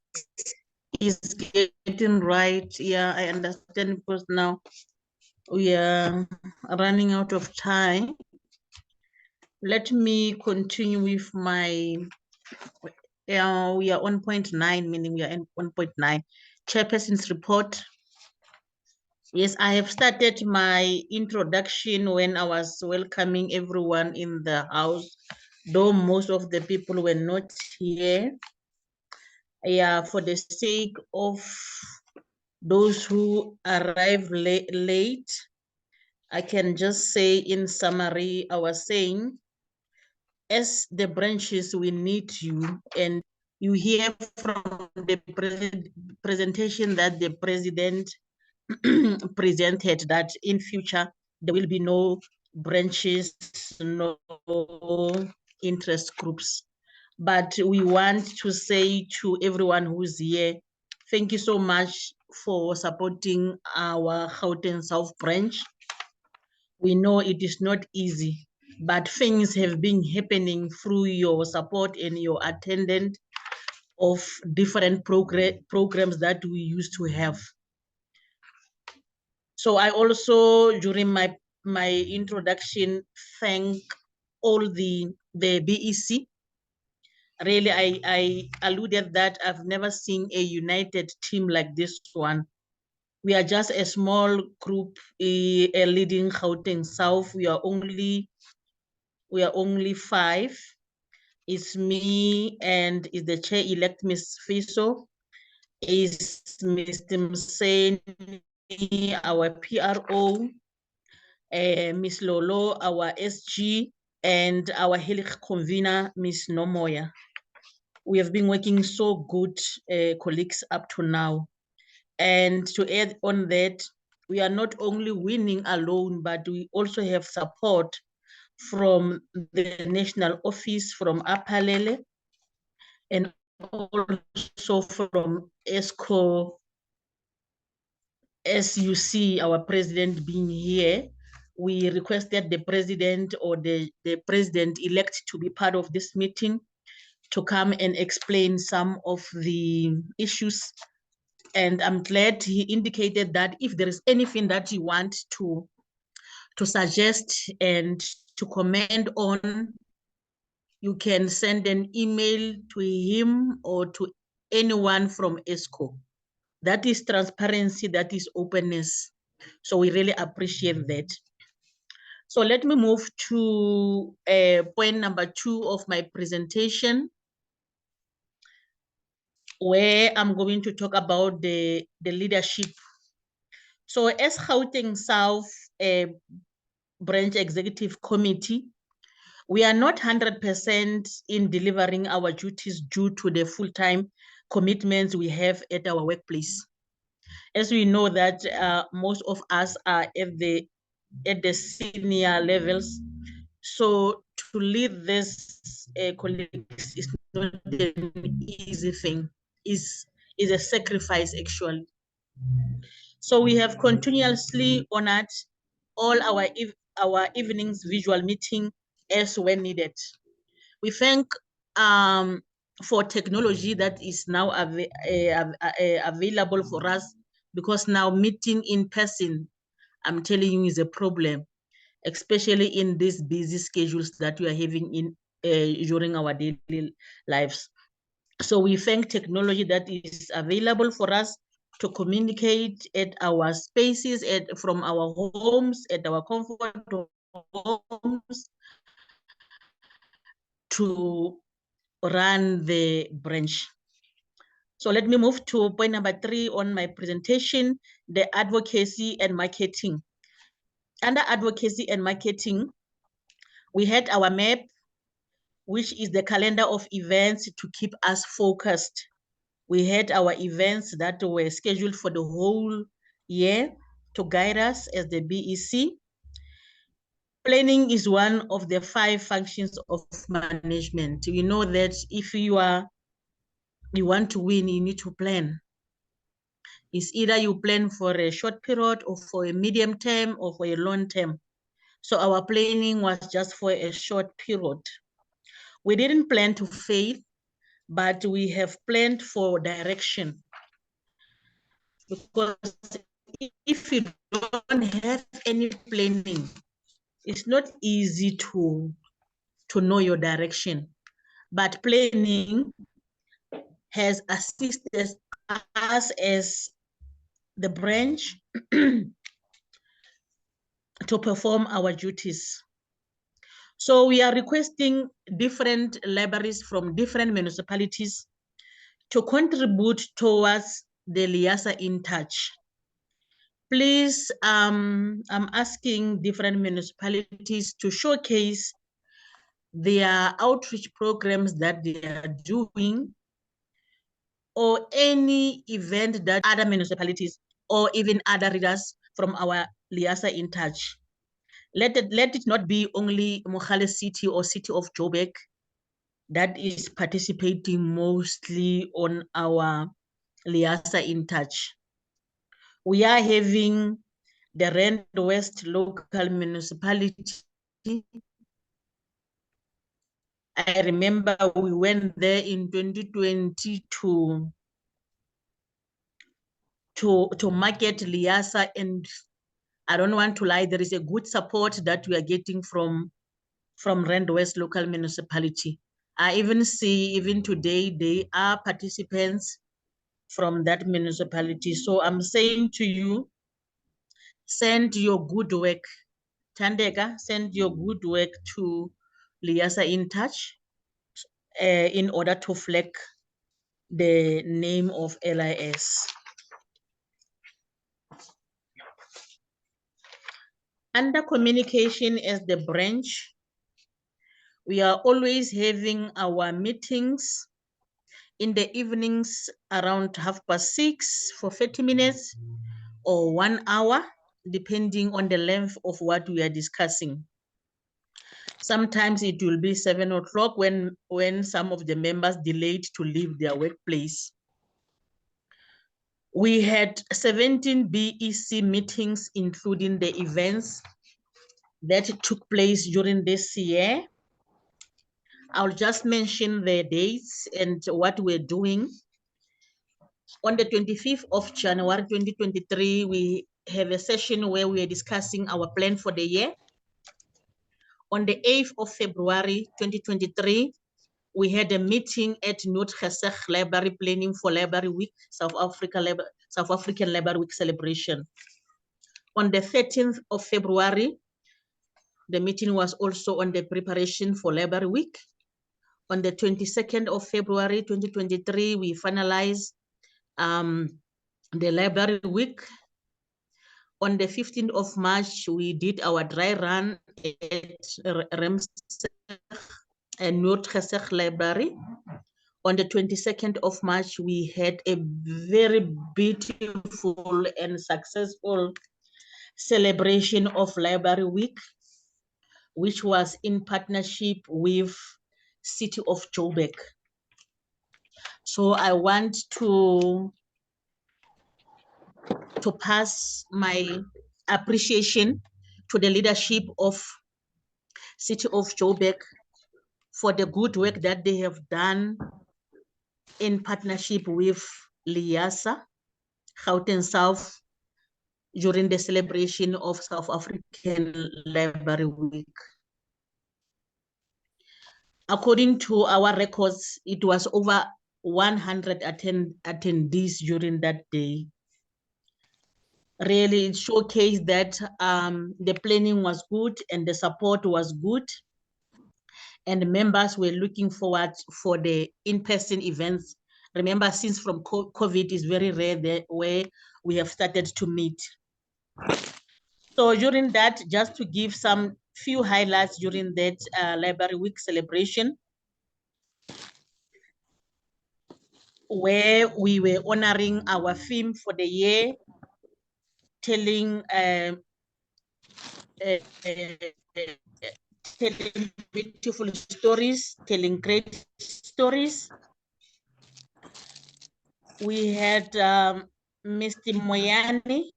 he's getting right. Yeah, I understand, because now we are running out of time. Let me continue with my, we are on point 9, meaning we are in 1.9, Chairperson's report. Yes, I have started my introduction when I was welcoming everyone in the house, though most of the people were not here. Yeah, for the sake of those who arrived late, I can just say in summary, I was saying, as the branches, we need you, and you hear from the presentation that the president presented that in future there will be no branches, no interest groups. But we want to say to everyone who's here, thank you so much for supporting our Gauteng South branch. We know it is not easy, but things have been happening through your support and your attendance of different programs that we used to have. So I also, during my introduction, thank all the BEC. Really, I alluded that I've never seen a united team like this one. We are just a small group, a leading Gauteng South. We are only 5. It's me and is the chair-elect, Ms. Fiso, is Mr. Mseni, our PRO, Ms. Lolo, our SG, and our HELIC convener, Ms. Nomoya. We have been working so good, colleagues, up to now. And to add on that, we are not only winning alone, but we also have support from the national office, from Apalele, and also from ESCO. As you see our president being here, we requested the president or the president-elect to be part of this meeting to come and explain some of the issues. And I'm glad he indicated that if there is anything that you want to suggest and to comment on, you can send an email to him or to anyone from ESCO. That is transparency, that is openness. So we really appreciate that. So let me move to point number 2 of my presentation, where I'm going to talk about the leadership. So as Gauteng South Branch Executive Committee, we are not 100% in delivering our duties due to the full-time commitments we have at our workplace. As we know that most of us are at the senior levels, so to lead this colleagues is not an easy thing. It's is a sacrifice actually. So we have continuously honored all our evenings visual meeting as when needed. We thank for technology that is now available for us, because now meeting in person, I'm telling you, is a problem, especially in these busy schedules that we are having in during our daily lives. So we thank technology that is available for us to communicate at our spaces, from our homes, at our comfort homes, to run the branch. So let me move to point number 3 on my presentation, the advocacy and marketing. Under advocacy and marketing, we had our map, which is the calendar of events to keep us focused. We had our events that were scheduled for the whole year to guide us as the BEC. Planning is one of the 5 functions of management. We know that if you want to win, you need to plan. It's either you plan for a short period or for a medium term or for a long term. So our planning was just for a short period. We didn't plan to fail, but we have planned for direction. Because if you don't have any planning, it's not easy to know your direction. But planning has assisted us as the branch to perform our duties. So we are requesting different libraries from different municipalities to contribute towards the LIASA In Touch. Please, I'm asking different municipalities to showcase their outreach programs that they are doing, or any event that other municipalities or even other readers from our LIASA In Touch. Let it not be only Mogale City or City of Joburg that is participating mostly on our LIASA In Touch. We are having the Rand West local municipality. I remember we went there in 2020 to market LIASA, and I don't want to lie, there is a good support that we are getting from Rand West local municipality. I even see, even today, they are participants from that municipality. So I'm saying to you, send your good work. Tandega, send your good work to LIASA In Touch in order to flag the name of LIS. Under communication as the branch, we are always having our meetings in the evenings around 6:30 for 30 minutes or 1 hour, depending on the length of what we are discussing. Sometimes it will be 7 o'clock when some of the members delayed to leave their workplace. We had 17 BEC meetings, including the events that took place during this year. I'll just mention the dates and what we're doing. On the 25th of January 2023, we have a session where we are discussing our plan for the year. On the 8th of February 2023, we had a meeting at Noord-Gesig Library, planning for Library Week, South African Library Week celebration. On the 13th of February, the meeting was also on the preparation for Library Week. On the 22nd of February 2023, we finalized the Library Week. On the 15th of March, we did our dry run at and Noord-Gesig Library. On the 22nd of March, we had a very beautiful and successful celebration of Library Week, which was in partnership with City of Joburg. So I want to pass my appreciation to the leadership of City of Joburg for the good work that they have done in partnership with LIASA Gauteng South during the celebration of South African Library Week. According to our records, it was over 100 attendees during that day. Really, it showcased that the planning was good and the support was good, and the members were looking forward for the in-person events. Remember, since from COVID is very rare there where we have started to meet. So during that, just to give some few highlights during that Library Week celebration, where we were honoring our theme for the year, telling telling beautiful stories, telling great stories. We had Mr. Moyani,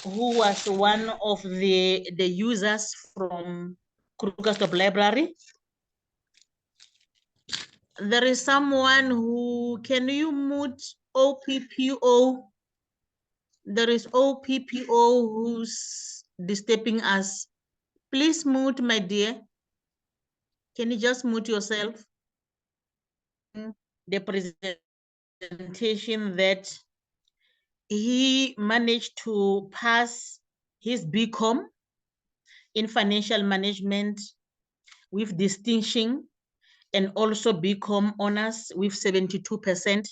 who was one of the users from Krugersdorp Library. There is someone who, can you mute OPPO? There is OPPO who's disturbing us. Please mute, my dear. Can you just mute yourself? The presentation that he managed to pass his BCom in financial management with distinction, and also BCom honors with 72%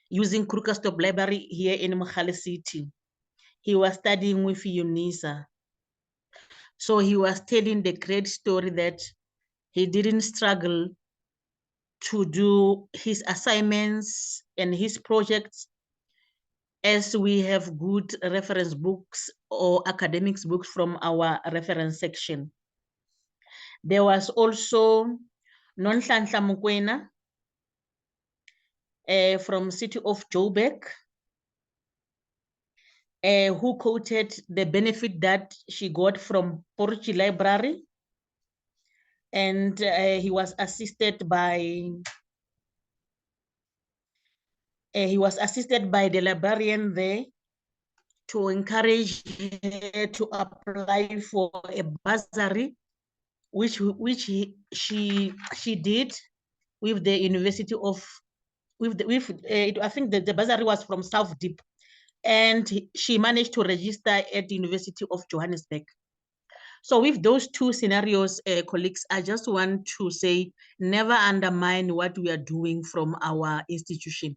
using Krugersdorp Library here in Mogale City. He was studying with UNISA. So he was telling the great story that he didn't struggle to do his assignments and his projects, as we have good reference books or academics books from our reference section. There was also Nonhlanhla Mokoena from City of Joburg, who quoted the benefit that she got from Poruchi Library, and he was assisted by the librarian there to encourage her to apply for a bursary, which she did with the University of I think the bursary was from South Deep, and she managed to register at the University of Johannesburg. So with those two scenarios, colleagues, I just want to say, never undermine what we are doing from our institution.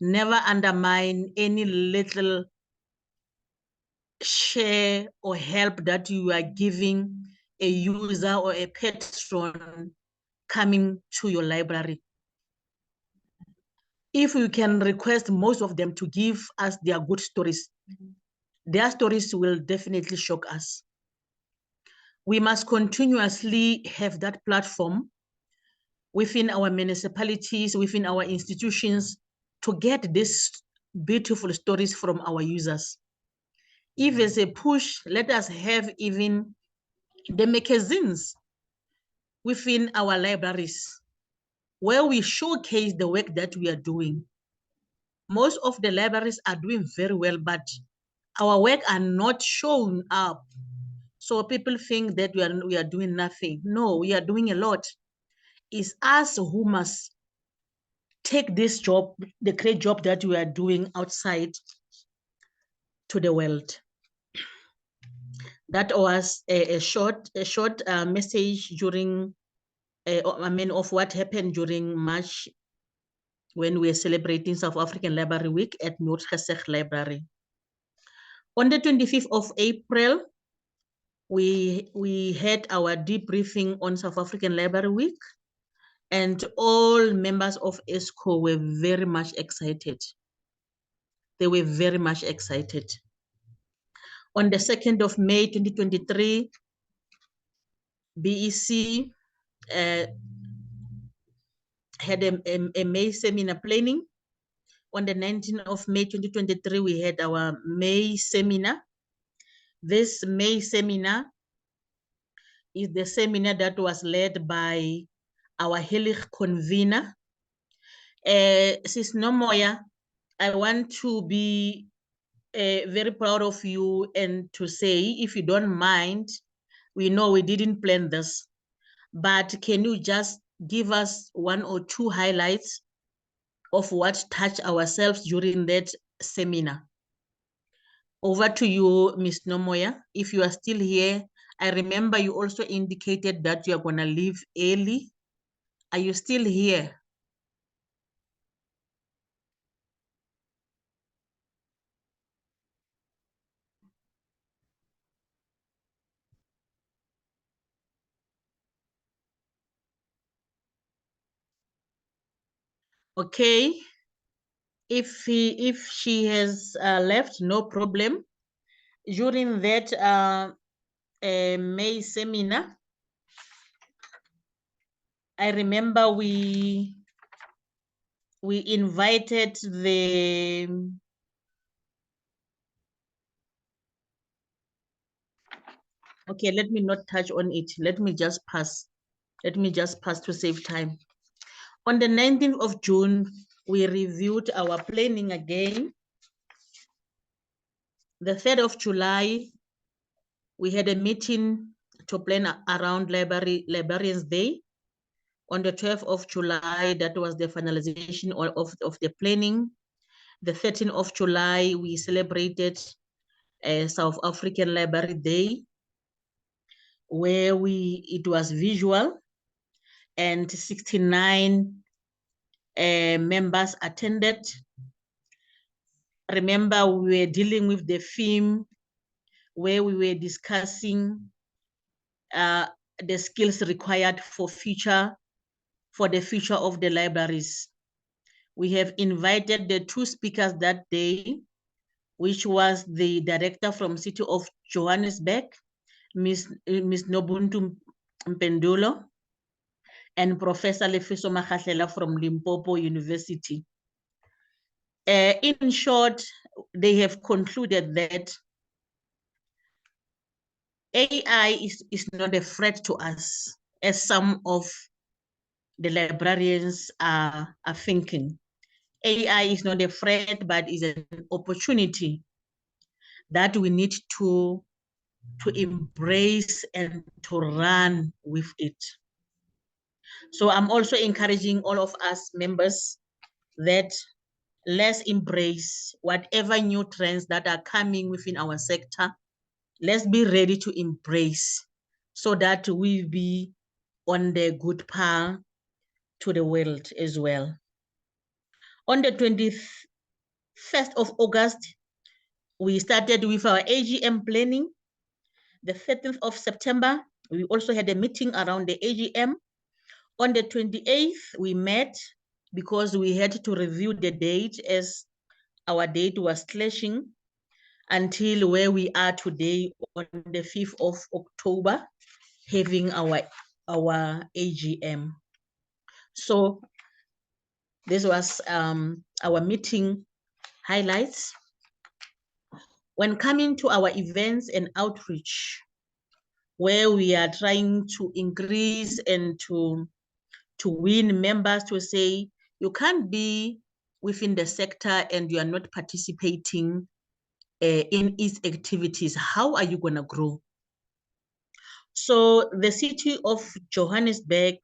Never undermine any little share or help that you are giving a user or a patron coming to your library. If we can request most of them to give us their good stories, their stories will definitely shock us. We must continuously have that platform within our municipalities, within our institutions, to get these beautiful stories from our users. If there's a push, let us have even the magazines within our libraries, where we showcase the work that we are doing. Most of the libraries are doing very well, but our work are not shown up. So people think that we are doing nothing. No, we are doing a lot. It's us who must take this job, the great job that we are doing outside, to the world. That was a short message during, of what happened during March when we are celebrating South African Library Week at Noordgesig Library. On the 25th of April, we had our debriefing on South African Library Week, and all members of ESCO were very much excited. They were very much excited. On the 2nd of May, 2023, BEC had a May seminar planning. On the 19th of May 2023, we had our May seminar. This May seminar is the seminar that was led by our Helix convener. Sis Nomoya, I want to be very proud of you and to say, if you don't mind, we know we didn't plan this, but can you just give us 1 or 2 highlights of what touched ourselves during that seminar? Over to you, Ms. Nomoya. If you are still here, I remember you also indicated that you are going to leave early. Are you still here? Okay. If she has left, no problem. During that May seminar, I remember we invited the okay, let me not touch on it. Let me just pass. Let me just pass to save time. On the 19th of June, we reviewed our planning again. The 3rd of July, we had a meeting to plan around Librarians Day. On the 12th of July, that was the finalization of the planning. The 13th of July, we celebrated South African Library Day, where it was visual, and 69 members attended. Remember, we were dealing with the theme where we were discussing the skills required for the future of the libraries. We have invited the 2 speakers that day, which was the director from City of Johannesburg, Ms. Nobuntu Mpendulo, and Professor Lefiso Makhatlela from Limpopo University. In short, they have concluded that AI is not a threat to us, as some of the librarians are thinking. AI is not a threat, but is an opportunity that we need to embrace and to run with it. So I'm also encouraging all of us members that let's embrace whatever new trends that are coming within our sector. Let's be ready to embrace so that we be on the good path to the world as well. On the 21st of August, we started with our AGM planning. The 13th of September, we also had a meeting around the AGM. On the 28th, we met because we had to review the date as our date was clashing until where we are today on the 5th of October, having our AGM. So this was our meeting highlights. When coming to our events and outreach, where we are trying to increase and to win members to say, you can't be within the sector and you are not participating in its activities. How are you gonna grow? So the City of Johannesburg,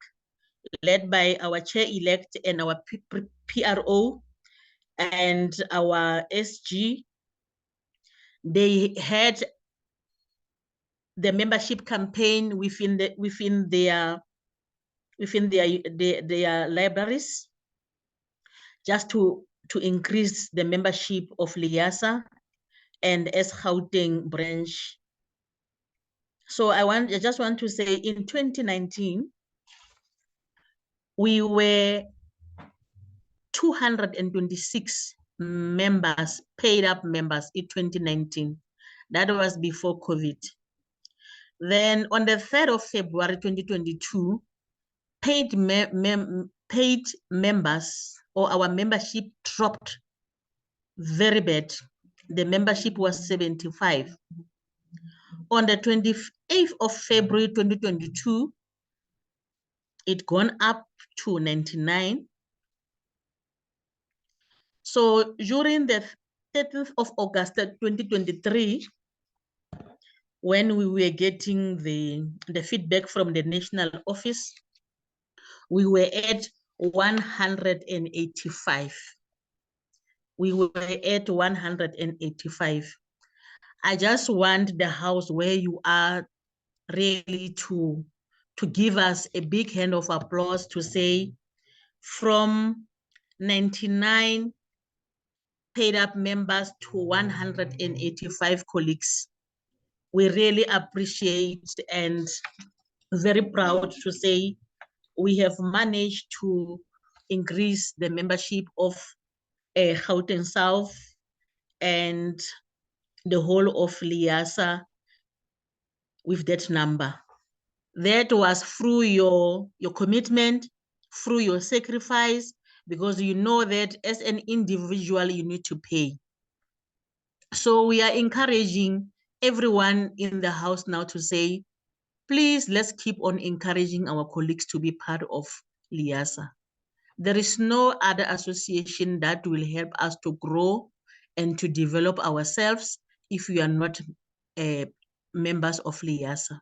led by our chair-elect and our PRO and our SG, they had the membership campaign within their libraries, just to increase the membership of LIASA and Gauteng branch. So I just want to say, in 2019, we were 226 members, paid up members in 2019. That was before COVID. Then on the 3rd of February 2022, paid paid members, or our membership dropped very bad. The membership was 75. On the 28th of February 2022, it gone up to 99. So during the 30th of August 2023, when we were getting the feedback from the national office, we were at 185. We were at 185. I just want the house where you are really to give us a big hand of applause to say from 99 paid up members to 185 colleagues. We really appreciate and very proud to say we have managed to increase the membership of Gauteng South and the whole of LIASA with that number. That was through your commitment, through your sacrifice, because you know that as an individual, you need to pay. So we are encouraging everyone in the house now to say, please, let's keep on encouraging our colleagues to be part of LIASA. There is no other association that will help us to grow and to develop ourselves if we are not members of LIASA.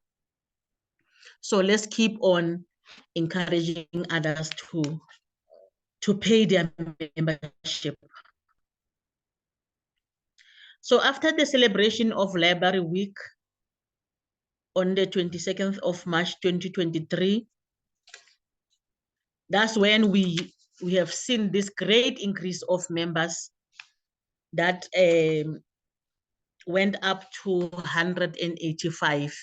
So let's keep on encouraging others to pay their membership. So after the celebration of Library Week on the 22nd of March 2023, that's when we have seen this great increase of members that went up to 185.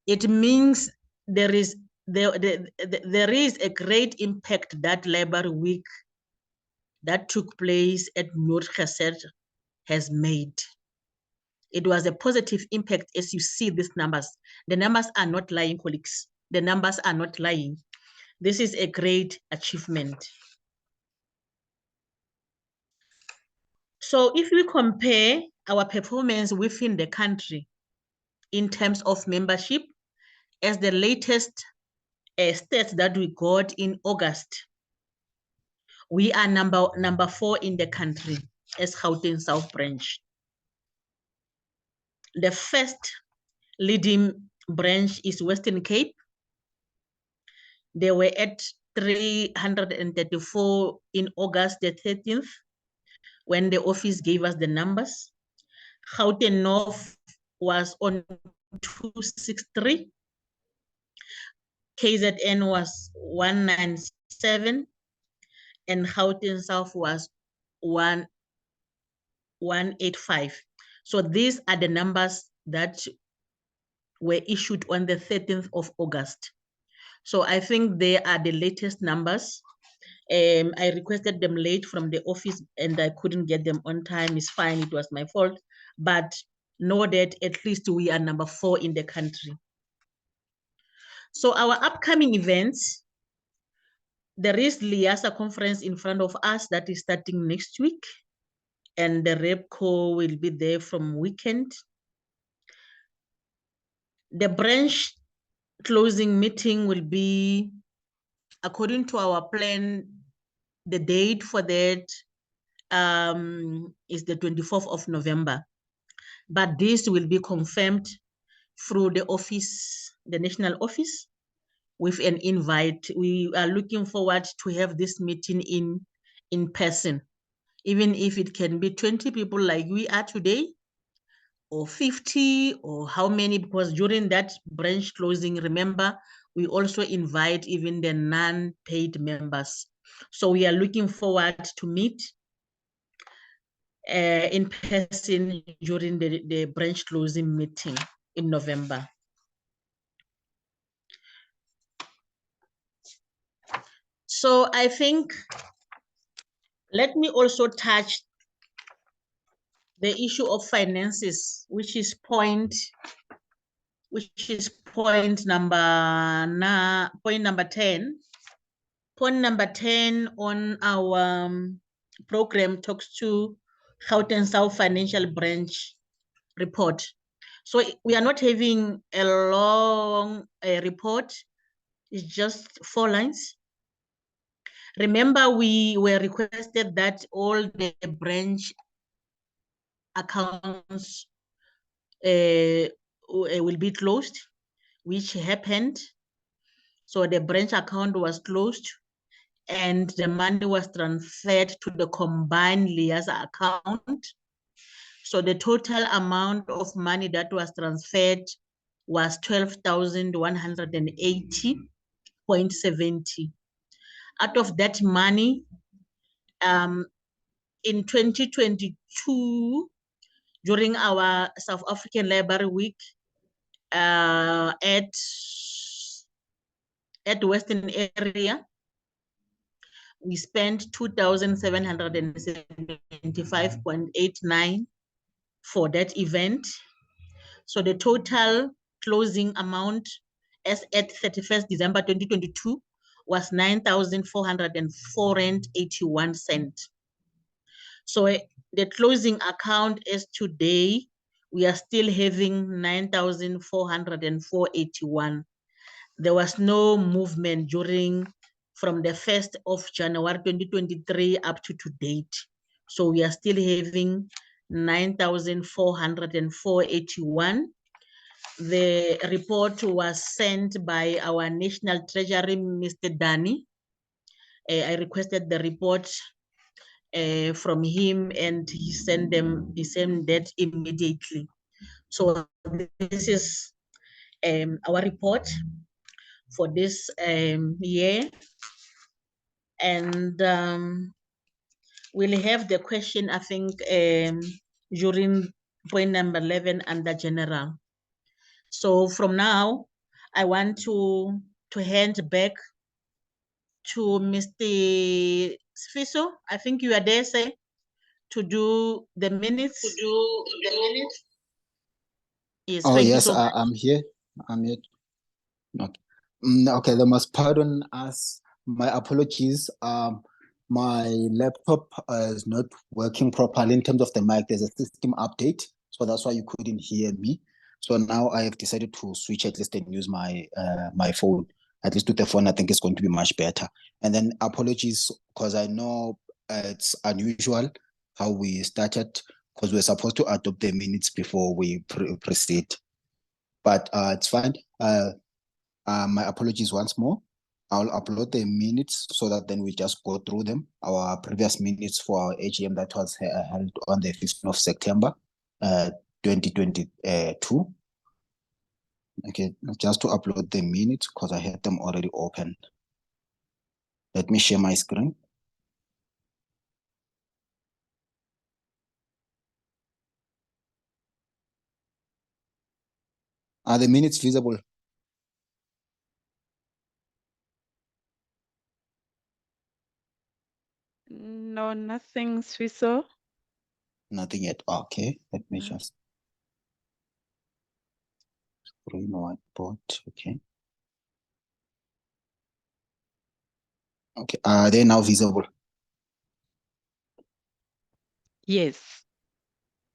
It means there is a great impact that Library Week that took place at Noord Geset has made. It was a positive impact as you see these numbers. The numbers are not lying, colleagues. The numbers are not lying. This is a great achievement. So if we compare our performance within the country in terms of membership, as the latest stats that we got in August, we are number 4 in the country as Gauteng South Branch. The first leading branch is Western Cape. They were at 334 in August the 13th, when the office gave us the numbers. Gauteng North was on 263. KZN was 197. And Gauteng South was 185. So these are the numbers that were issued on the 13th of August. So I think they are the latest numbers. I requested them late from the office and I couldn't get them on time. It's fine, it was my fault. But know that at least we are number 4 in the country. So our upcoming events, there is LIASA conference in front of us that is starting next week. And the REPCO will be there from weekend. The branch closing meeting will be, according to our plan, the date for that is the 24th of November. But this will be confirmed through the office, the national office, with an invite. We are looking forward to have this meeting in person, even if it can be 20 people like we are today, or 50, or how many, because during that branch closing, remember, we also invite even the non-paid members. So we are looking forward to meet in person during the branch closing meeting in November. So I think, let me also touch the issue of finances, which is point number 10. Point number 10 on our program talks to Gauteng South Financial Branch report. So we are not having a long report. It's just 4 lines. Remember, we were requested that all the branch accounts will be closed, which happened. So the branch account was closed and the money was transferred to the combined LIASA account. So the total amount of money that was transferred was 12,180.70. Out of that money, in 2022, during our South African Library Week at Western area, we spent 2,775.89 for that event. So the total closing amount as at 31st December 2022 was 9,404.81. So the closing account as today, we are still having 9,404.81. There was no movement from the 1st of January 2023 up to date. So we are still having 9,404.81. The report was sent by our National Treasury, Mr. Dani. I requested the report from him and he sent that immediately. So this is our report for this year. And we'll have the question, I think, during point number 11 under general. So from now, I want to hand back to Mr. Sfiso. I think you are there, sir, to do the minutes. Yes, Oh, thank yes, you so much. I'm here. Okay. Okay, they must pardon us. My apologies. My laptop is not working properly in terms of the mic. There's a system update, so that's why you couldn't hear me. So now I have decided to switch at least and use my my phone. At least with the phone, I think it's going to be much better. And then apologies, because I know it's unusual how we started, because we're supposed to adopt the minutes before we proceed. But it's fine. My apologies once more. I'll upload the minutes so that then we just go through them. Our previous minutes for our AGM that was held on the 15th of September, 2022. Okay, just to upload the minutes because I had them already open. Let me share my screen. Are the minutes visible? No, nothing, Swiso. Nothing yet. Okay, let me just screen whiteboard. Okay. Okay, are they now visible? Yes.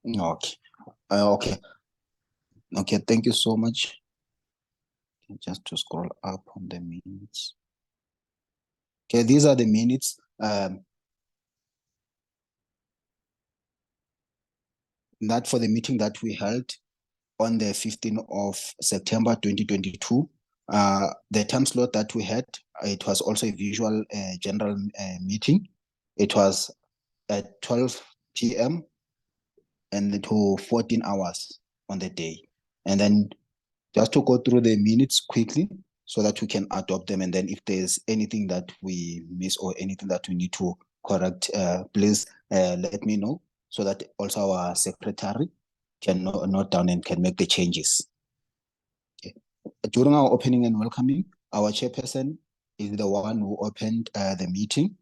Okay. Okay. Okay, thank you so much. Just to scroll up on the minutes. Okay, these are the minutes. That for the meeting that we held on the 15th of September 2022. The time slot that we had, it was also a visual general meeting. It was at 12 p.m. and to 14 hours on the day. And then just to go through the minutes quickly so that we can adopt them. And then if there's anything that we miss or anything that we need to correct, please let me know so that also our secretary can note down and can make the changes. Okay. During our opening and welcoming, our chairperson is the one who opened the meeting.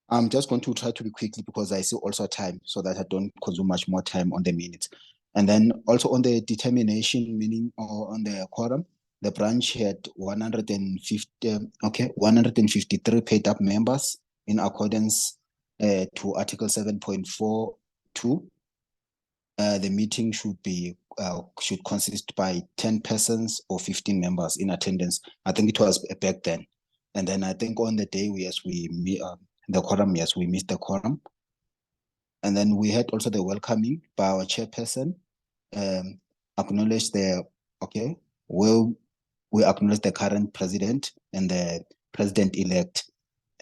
I'm just going to try to be quickly because I see also time so that I don't consume much more time on the minutes. And then also on the determination, meaning on the quorum, the branch had 153 paid up members in accordance to Article 7.42. The meeting should consist by 10 persons or 15 members in attendance. I think it was back then. And then I think on the day, we the quorum, yes, we missed the quorum. And then we had also the welcoming by our chairperson, acknowledge we acknowledge the current president and the president-elect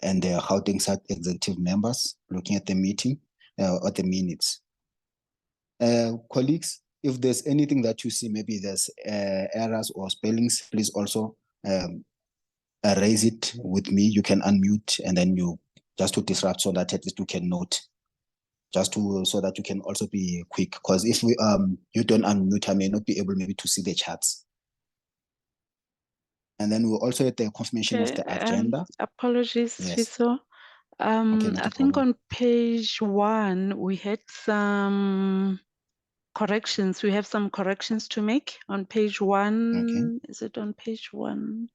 and the Gauteng South executive members looking at the meeting, at the minutes. Colleagues, if there's anything that you see, maybe there's errors or spellings, please also raise it with me. You can unmute and then just to disrupt so that at least you can note. So that you can also be quick, because if you don't unmute, I may not be able maybe to see the charts. And then we'll also get the confirmation of the agenda. Apologies, Yes. Fiso. I think on page 1, we had some corrections. We have some corrections to make on page 1. Okay. Is it on page 1?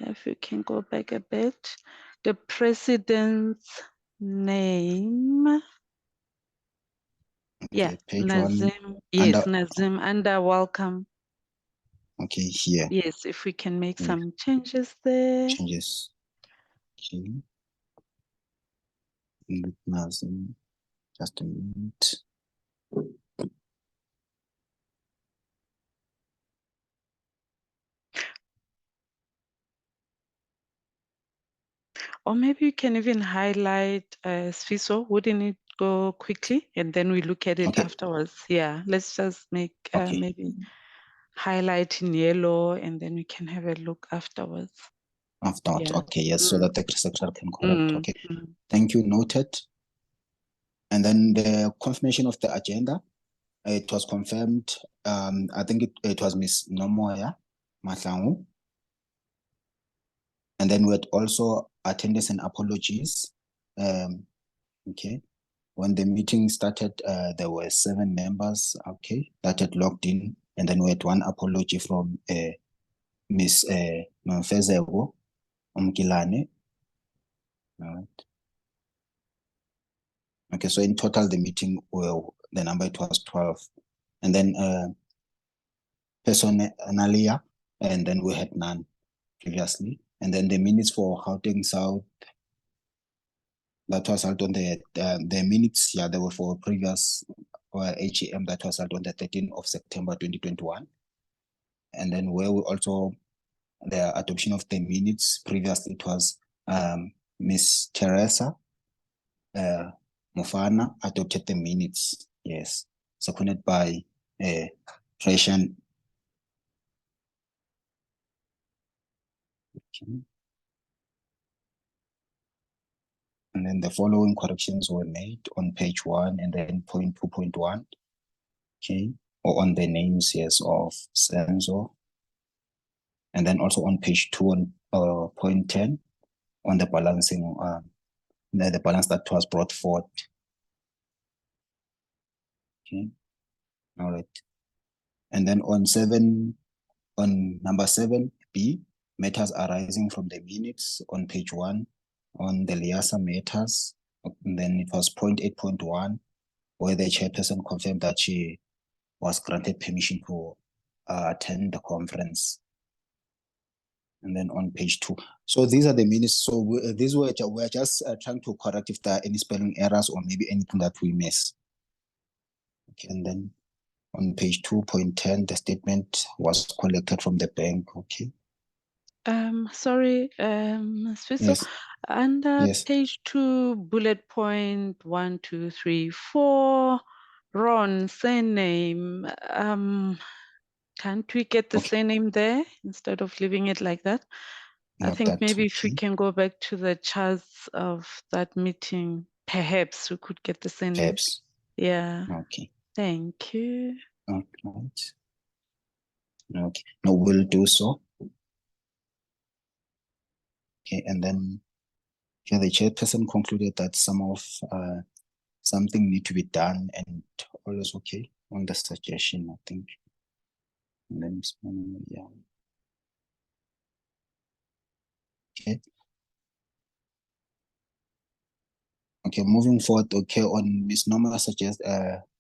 If you can go back a bit. The president's name. Okay, page Nazim. 1. Yes, Nazim under welcome. Okay, here. Yes, if we can make some changes there. Changes. Okay. Nazim. Just a minute. Or maybe you can even highlight Sfiso, wouldn't it go quickly? And then we look at it afterwards. Yeah, let's just make maybe highlight in yellow and then we can have a look afterwards. Afterwards, okay, yes, so that the secretary can correct. Okay, thank you, noted. And then the confirmation of the agenda, it was confirmed. I think it was Miss Nomoya Mahlangu. And then we had also attendance and apologies. Okay. When the meeting started, there were 7 members, okay, that had logged in. And then we had 1 apology from Miss Nomfezeko Umgilane. All right. Okay, so in total, the meeting, the number, it was 12. And then personalia, and then we had none previously. And then the minutes for Gauteng South, that was held on the minutes, yeah, they were for previous AGM that was held on the 13th of September 2021. And then where we also, the adoption of the minutes, previously it was Miss Teresa Mufana adopted the minutes, yes, seconded by Treshan. Okay. And then the following corrections were made on page 1 and then point 2.1, okay, or on the names, yes, of Senzo. And then also on page 2 on point 10 on the balancing, the balance that was brought forth. Okay, all right. And then on number 7B, matters arising from the minutes on page 1 on the LIASA matters. And then it was point 8.1, where the chairperson confirmed that she was granted permission to attend the conference. And then on page 2. So these are the minutes. So we're just trying to correct if there are any spelling errors or maybe anything that we miss. Okay, and then on page 2.10, the statement was collected from the bank. Okay. Sorry, Sfiso. Yes. Under Yes. page 2, bullet point 1, 2, 3, 4, Ron, surname. Can't we get the surname there instead of leaving it like that? I think maybe if we can go back to the charts of that meeting, perhaps we could get the surname. Perhaps. Yeah. Okay. Thank you. Okay. Okay. No, we'll do so. Okay, and then the chairperson concluded that something need to be done, and all is okay on the suggestion, I think. And then, yeah. Okay. Okay, moving forward, okay, on Ms. Nomo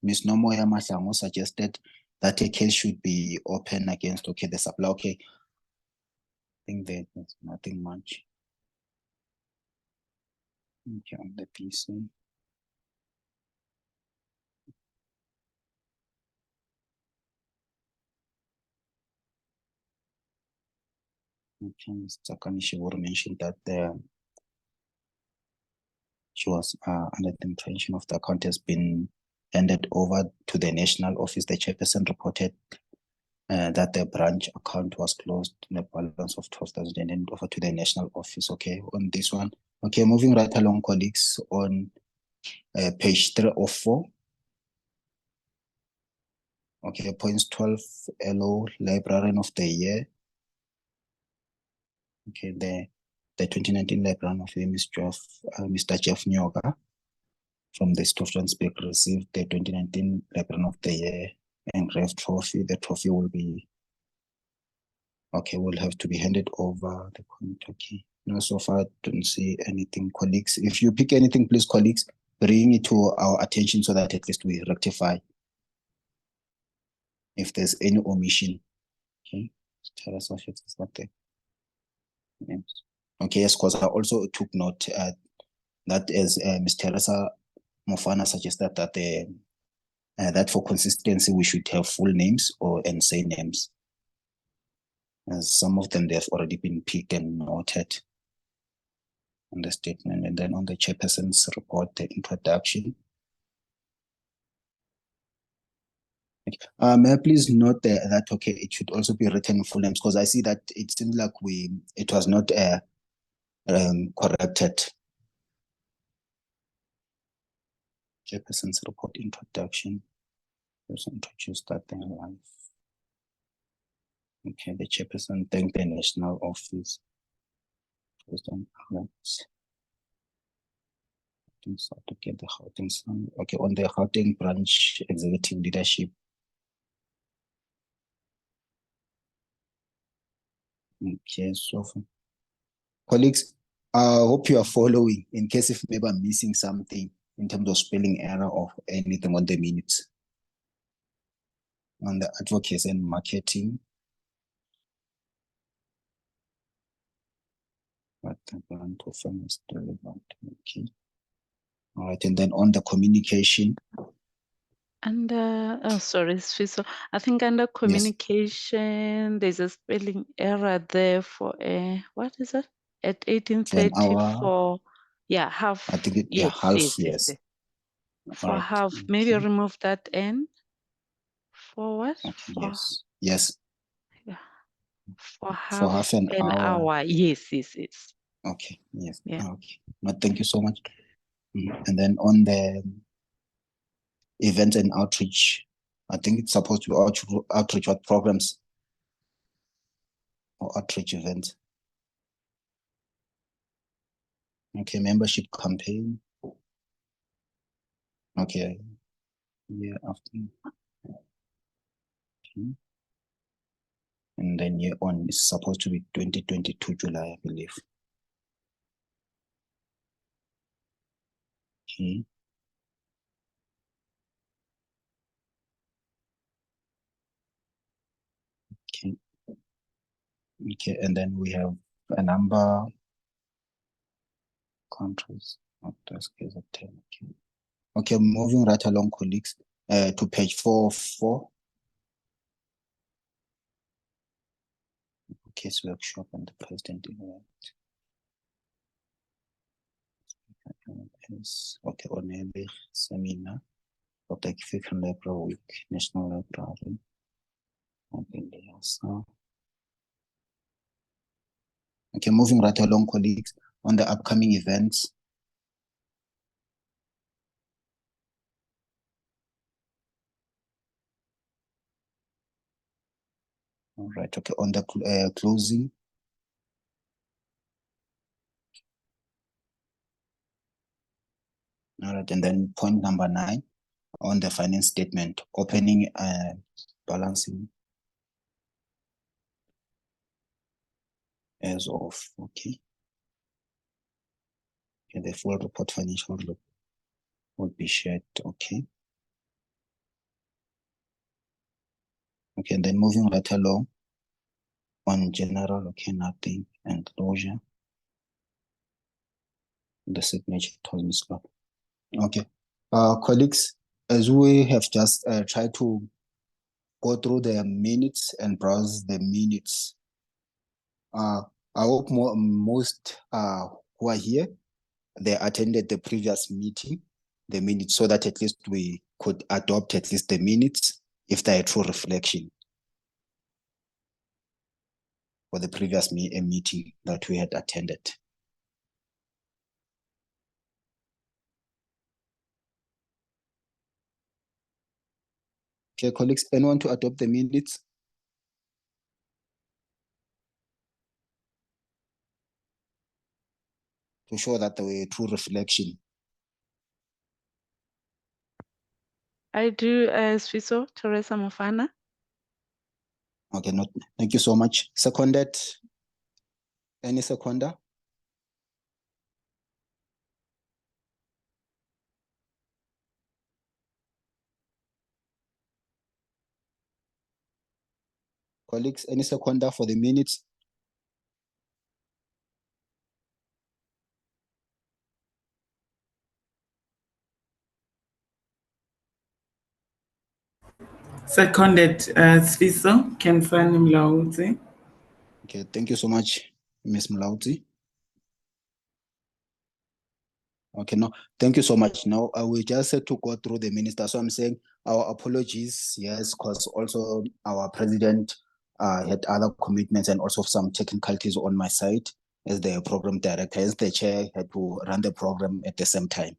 Ms. Nomo Yamashango suggested that a case should be open against, okay, the supply, okay. I think there's nothing much. Okay, on the PC. Okay, Mr. Kanishiburu mentioned that she was under the intention of the account has been handed over to the national office. The chairperson reported that the branch account was closed in a balance of 12,000 and then over to the national office. Okay, on this one. Okay, moving right along, colleagues, on page 304. Okay, points 12, LO, Librarian of the Year. Okay, the 2019 Librarian of the Year, Mr. Jeff Nyoga from the Stoffensburg received the 2019 Librarian of the Year engraved trophy. The trophy will be, okay, will have to be handed over the point. Okay, no, so far I don't see anything, colleagues. If you pick anything, please, colleagues, bring it to our attention so that at least we rectify if there's any omission. Okay, tell us if it's not there. Yes. Okay, yes, because I also took note that as Ms. Teresa Mofana suggested that that for consistency we should have full names and say names. As some of them, they have already been picked and noted on the statement. And then on the chairperson's report, the introduction. May I please note that, okay, it should also be written in full names, because I see that it seems like it was not corrected. Chairperson's report introduction. Let's introduce that in life. Okay, the chairperson thanked the national office. Okay, the Gauteng, okay, on the Gauteng branch executive leadership. Okay, so colleagues, I hope you are following in case if maybe I'm missing something in terms of spelling error or anything on the minutes. On the advocacy and marketing. What the brand of is relevant. Okay. All right, and then on the communication. And sorry, Sfiso. I think under communication, there's a spelling error there for what is it? At 18:30 yeah, half. I think it, yes, half, yes. For right. half, Okay. maybe remove that N. For what? Okay, for, yes. Yeah. For half an hour. Yes. Okay, yes. Yeah. Okay. No, thank you so much. And then on the events and outreach, I think it's supposed to be outreach what programs or outreach events. Okay, membership campaign. Okay, yeah, after. Okay. And then year on is supposed to be 2022 July, I believe. Okay. Okay. Okay, and then we have a number countries. Okay. Okay, moving right along, colleagues, to page 404. Case workshop and the president event. Okay, on a seminar of the African Library Week, National Library. Okay, LIASA. Okay, moving right along, colleagues, on the upcoming events. All right, okay, on the closing. All right, and then point number 9 on the finance statement, opening and balancing as of, okay. Okay, the full report financial report would be shared. Okay. Okay, then moving right along on general, okay, nothing, and closure. The signature told me so. Okay. Colleagues, as we have just tried to go through the minutes and browse the minutes, I hope most who are here, they attended the previous meeting, the minutes, so that at least we could adopt at least the minutes if they are true reflection for the previous meeting that we had attended. Okay, colleagues, anyone to adopt the minutes? To show that they were true reflection. I do, Sfiso, Teresa Mofana. Okay, thank you so much. Seconded? Any seconder? Colleagues, any seconder for the minutes? Seconded, Sfiso, Kemfani Mlauzi. Okay, thank you so much, Ms. Mlauzi. Okay, no, thank you so much. Now, we just had to go through the minutes. So I'm saying our apologies, yes, because also our president had other commitments and also some technicalities on my side as the program director, as the chair had to run the program at the same time.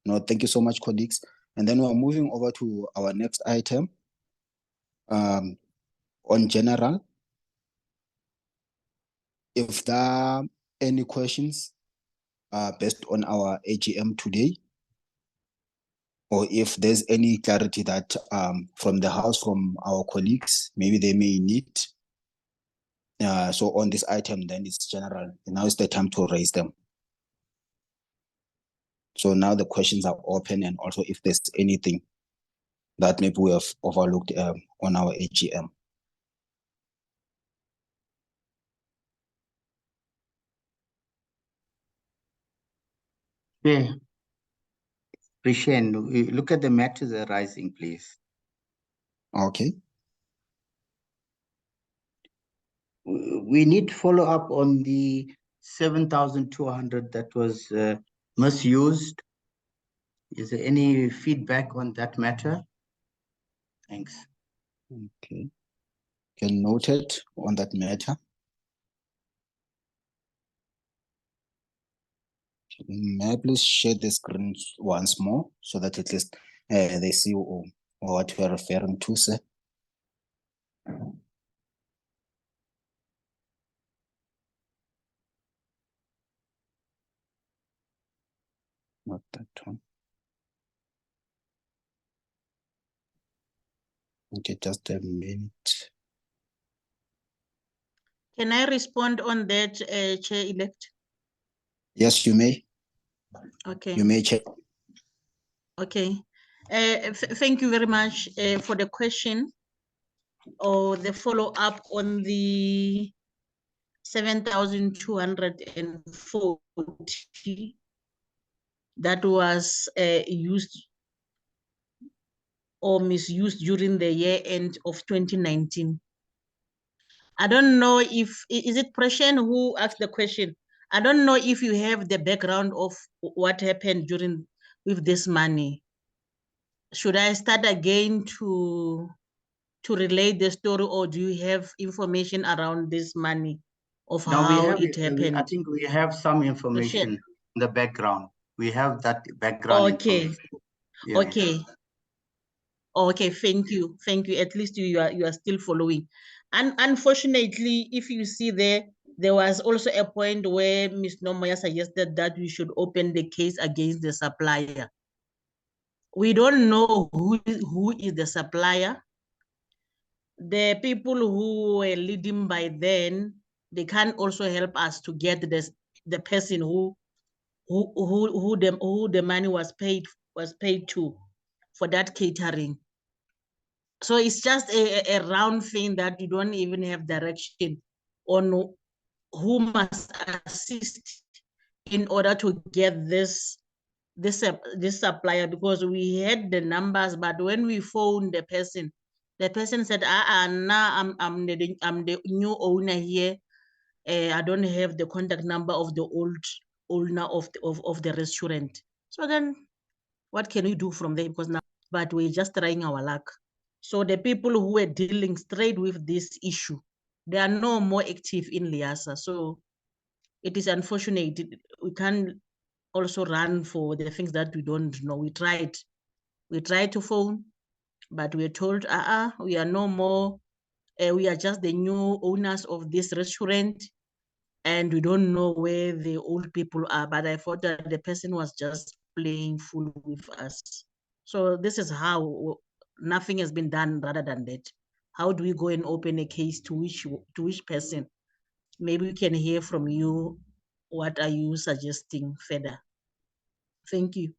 No, thank you so much, colleagues. And then we're moving over to our next item on general. If there are any questions based on our AGM today, or if there's any clarity that from the house, from our colleagues, maybe they may need. So on this item, then it's general. And now is the time to raise them. So now the questions are open, and also if there's anything that maybe we have overlooked on our AGM. Yeah. Prishen, look at the matters arising, please. Okay. We need to follow up on the 7,200 that was misused. Is there any feedback on that matter? Thanks. Okay. Can note it on that matter. May I please share the screen once more so that at least they see what we're referring to, sir? Not that one. Okay, just a minute. Can I respond on that, Chair-elect? Yes, you may. Okay. You may, Chair. Okay. Thank you very much for the question or the follow-up on the 7,240 that was used or misused during the year end of 2019. I don't know if, is it Preshen who asked the question? I don't know if you have the background of what happened with this money. Should I start again to relate the story, or do you have information around this money of how it happened? I think we have some information in the background. We have that background information. Yeah. Okay. Okay, thank you. Thank you. At least you are still following. And unfortunately, if you see there was also a point where Ms. Nomoya suggested that we should open the case against the supplier. We don't know who is the supplier. The people who were leading by then, they can also help us to get the person who who the money was paid to for that catering. So it's just a round thing that you don't even have direction on who must assist in order to get this supplier, because we had the numbers, but when we phoned the person said, nah, I'm the new owner here. I don't have the contact number of the old owner of the restaurant. So then what can we do from there? Because now, but we're just trying our luck. So the people who were dealing straight with this issue, they are no more active in LIASA. So it is unfortunate. We can't also run for the things that we don't know. We tried to phone, but we were told, we are no more. We are just the new owners of this restaurant, and we don't know where the old people are. But I thought that the person was just playing fool with us. So this is how nothing has been done rather than that. How do we go and open a case to which person? Maybe we can hear from you. What are you suggesting further? Thank you.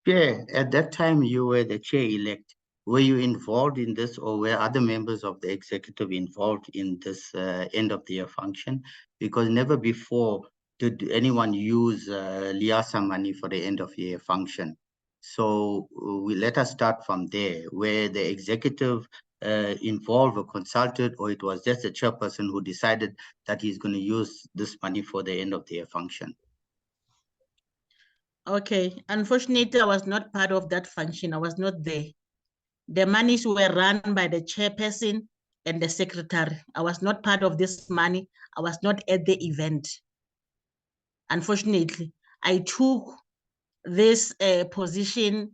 Chair, at that time you were the chair-elect. Were you involved in this, or were other members of the executive involved in this end of the year function? Because never before did anyone use LIASA money for the end of year function. So let us start from there. Where the executive involved or consulted, or it was just the chairperson who decided that he's going to use this money for the end of the year function? Okay, unfortunately, I was not part of that function. I was not there. The monies were run by the chairperson and the secretary. I was not part of this money. I was not at the event. Unfortunately, I took this position.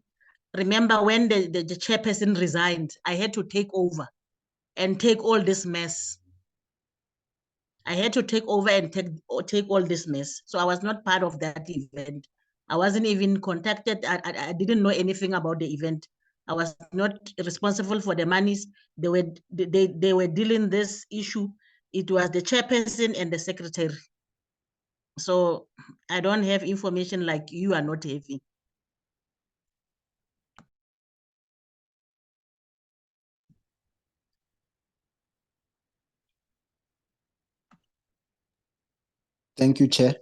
Remember when the chairperson resigned, I had to take over and take all this mess. I had to take over and take all this mess. So I was not part of that event. I wasn't even contacted. I didn't know anything about the event. I was not responsible for the monies. They were dealing this issue. It was the chairperson and the secretary. So I don't have information like you are not having. Thank you, Chair.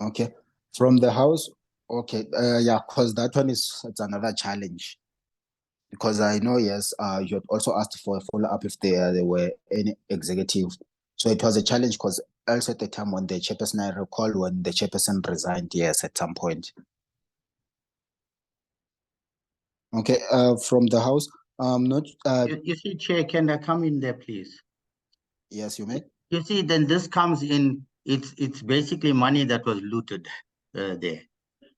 Okay, from the House. Okay, yeah, because that one it's another challenge. Because I know, yes, you had also asked for a follow-up if there were any executive. So it was a challenge because also at the time when the chairperson, I recall when the chairperson resigned, yes, at some point. Okay, from the House, not. You see, Chair, can I come in there, please? Yes, you may. You see, then this comes in. It's basically money that was looted there,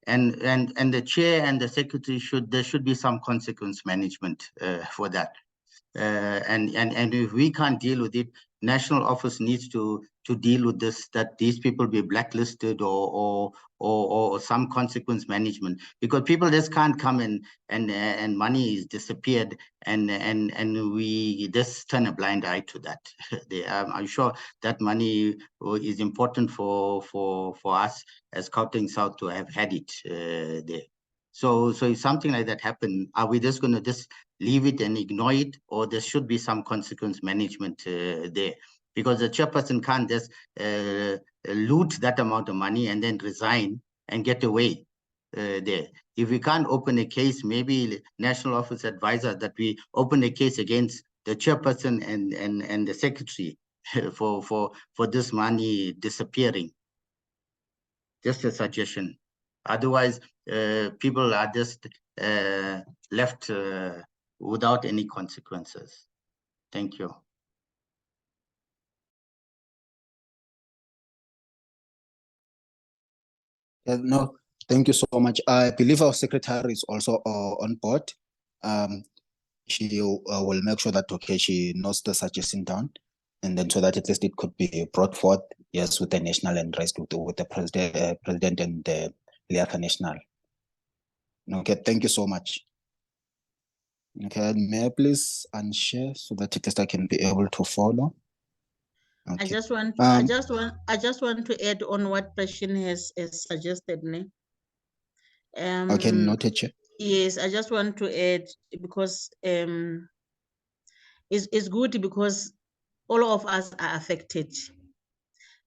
and the chair and the secretary there should be some consequence management for that. And if we can't deal with it, national office needs to deal with this, that these people be blacklisted or some consequence management, because people just can't come and money is disappeared and we just turn a blind eye to that. I'm sure that money is important for us as Gauteng South to have had it there. So if something like that happen, are we just going to just leave it and ignore it, or there should be some consequence management there? Because the chairperson can't just loot that amount of money and then resign and get away there. If we can't open a case, maybe National Office advisor that we open a case against the chairperson and the secretary for this money disappearing. Just a suggestion. Otherwise, people are just left without any consequences. Thank you. No, thank you so much. I believe our secretary is also on board. She will make sure that, okay, she notes the suggestion down, and then so that at least it could be brought forth, yes, with the national and rest with the president and the LIASA national. Okay, thank you so much. Okay, may I please unshare so that at least I can be able to follow? I Okay. just want to add on what Preshin has suggested. Okay, noted, Chair. Yes, I just want to add because it's good because all of us are affected.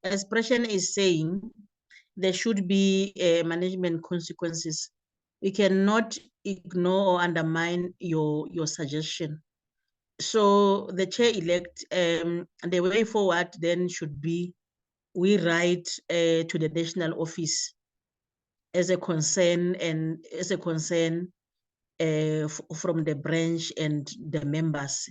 As Preshin is saying, there should be management consequences. We cannot ignore or undermine your suggestion. So the chair-elect, the way forward then should be we write to the national office as a concern from the branch and the members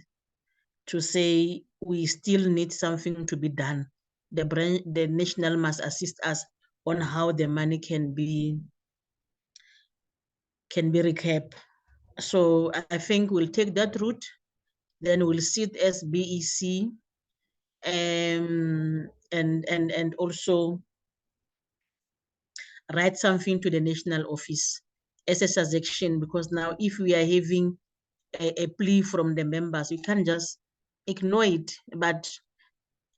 to say we still need something to be done. The national must assist us on how the money can be recapped. So I think we'll take that route. Then we'll sit as BEC and also write something to the national office as a suggestion, because now if we are having a plea from the members, we can't just ignore it. But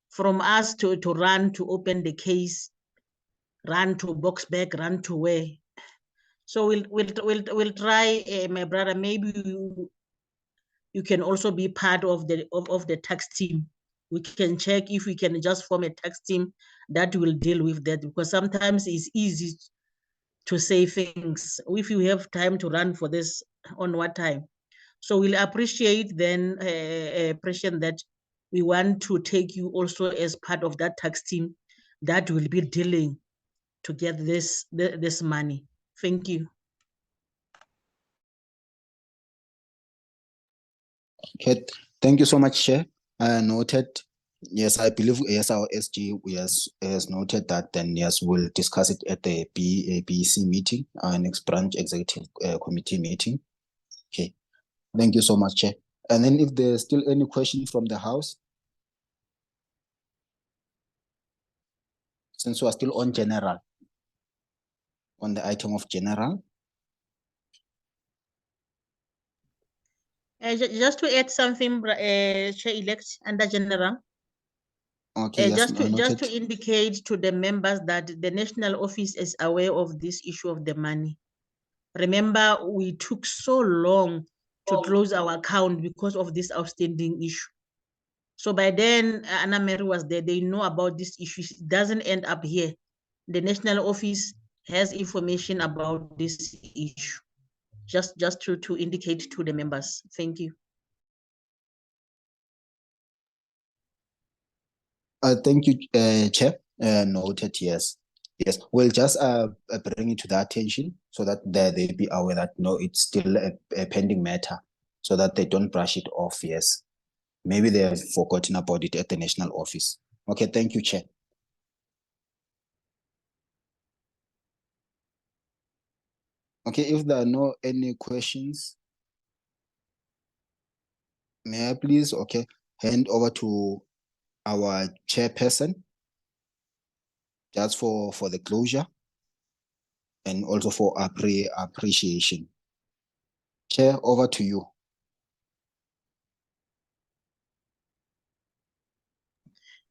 from us to run to open the case, run to Boxback, run to where. So we'll try, my brother. Maybe you can also be part of the tax team. We can check if we can just form a tax team that will deal with that, because sometimes it's easy to say things. If you have time to run for this, on what time? So we'll appreciate then, President, that we want to take you also as part of that tax team that will be dealing to get this money. Thank you. Okay, thank you so much, Chair. Noted. Yes, I believe yes, our SG has noted that. Then yes, we'll discuss it at the BEC meeting, our next branch executive committee meeting. Okay, thank you so much, Chair. And then if there's still any question from the House, since we are still on general, on the item of general. Just to add something, Chair-elect, under general. Okay, yes, just to indicate to the members that the national office is aware of this issue of the money. Remember, we took so long to close our account because of this outstanding issue. So by then, Anna Mary was there. They know about this issue. It doesn't end up here. The national office has information about this issue. Just to indicate to the members. Thank you. Thank you, Chair. Noted, yes. Yes, we'll just bring it to their attention so that they be aware that no, it's still a pending matter, so that they don't brush it off. Yes, maybe they have forgotten about it at the national office. Okay, thank you, Chair. Okay, if there are no any questions, may I please, okay, hand over to our chairperson just for the closure and also for appreciation. Chair, over to you.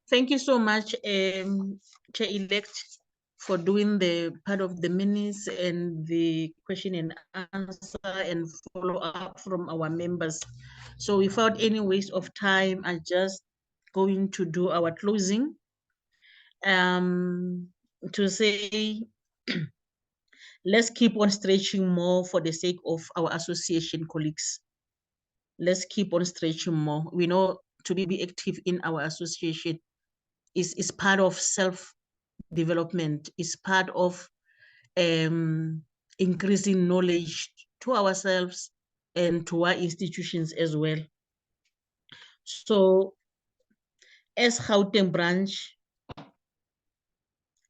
Thank you so much, Chair-elect, for doing the part of the minutes and the question and answer and follow up from our members. So without any waste of time, I'm just going to do our closing. To say, let's keep on stretching more for the sake of our association colleagues. Let's keep on stretching more. We know to be active in our association is part of self-development, is part of increasing knowledge to ourselves and to our institutions as well. So as Gauteng branch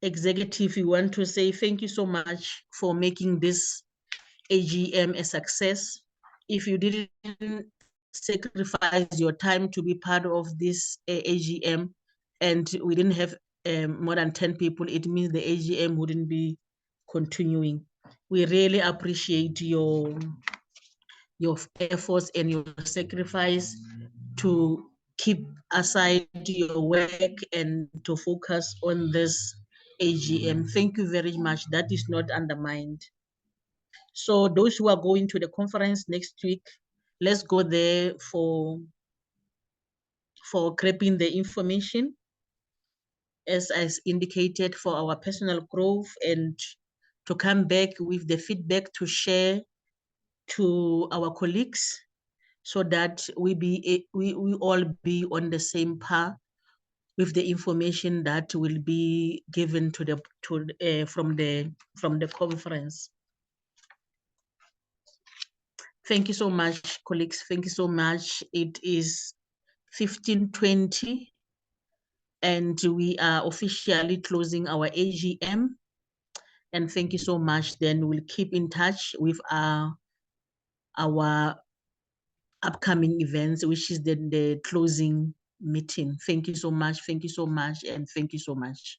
executive, we want to say thank you so much for making this AGM a success. If you didn't sacrifice your time to be part of this AGM and we didn't have more than 10 people, it means the AGM wouldn't be continuing. We really appreciate your efforts and your sacrifice to keep aside your work and to focus on this AGM. Thank you very much. That is not undermined. So those who are going to the conference next week, let's go there for grabbing the information as indicated for our personal growth, and to come back with the feedback to share to our colleagues, so that we all be on the same par with the information that will be given to the from the conference. Thank you so much, colleagues. Thank you so much. It is 15:20, and we are officially closing our AGM. And thank you so much. Then we'll keep in touch with our upcoming events, which is the closing meeting. Thank you so much. Thank you so much. And thank you so much.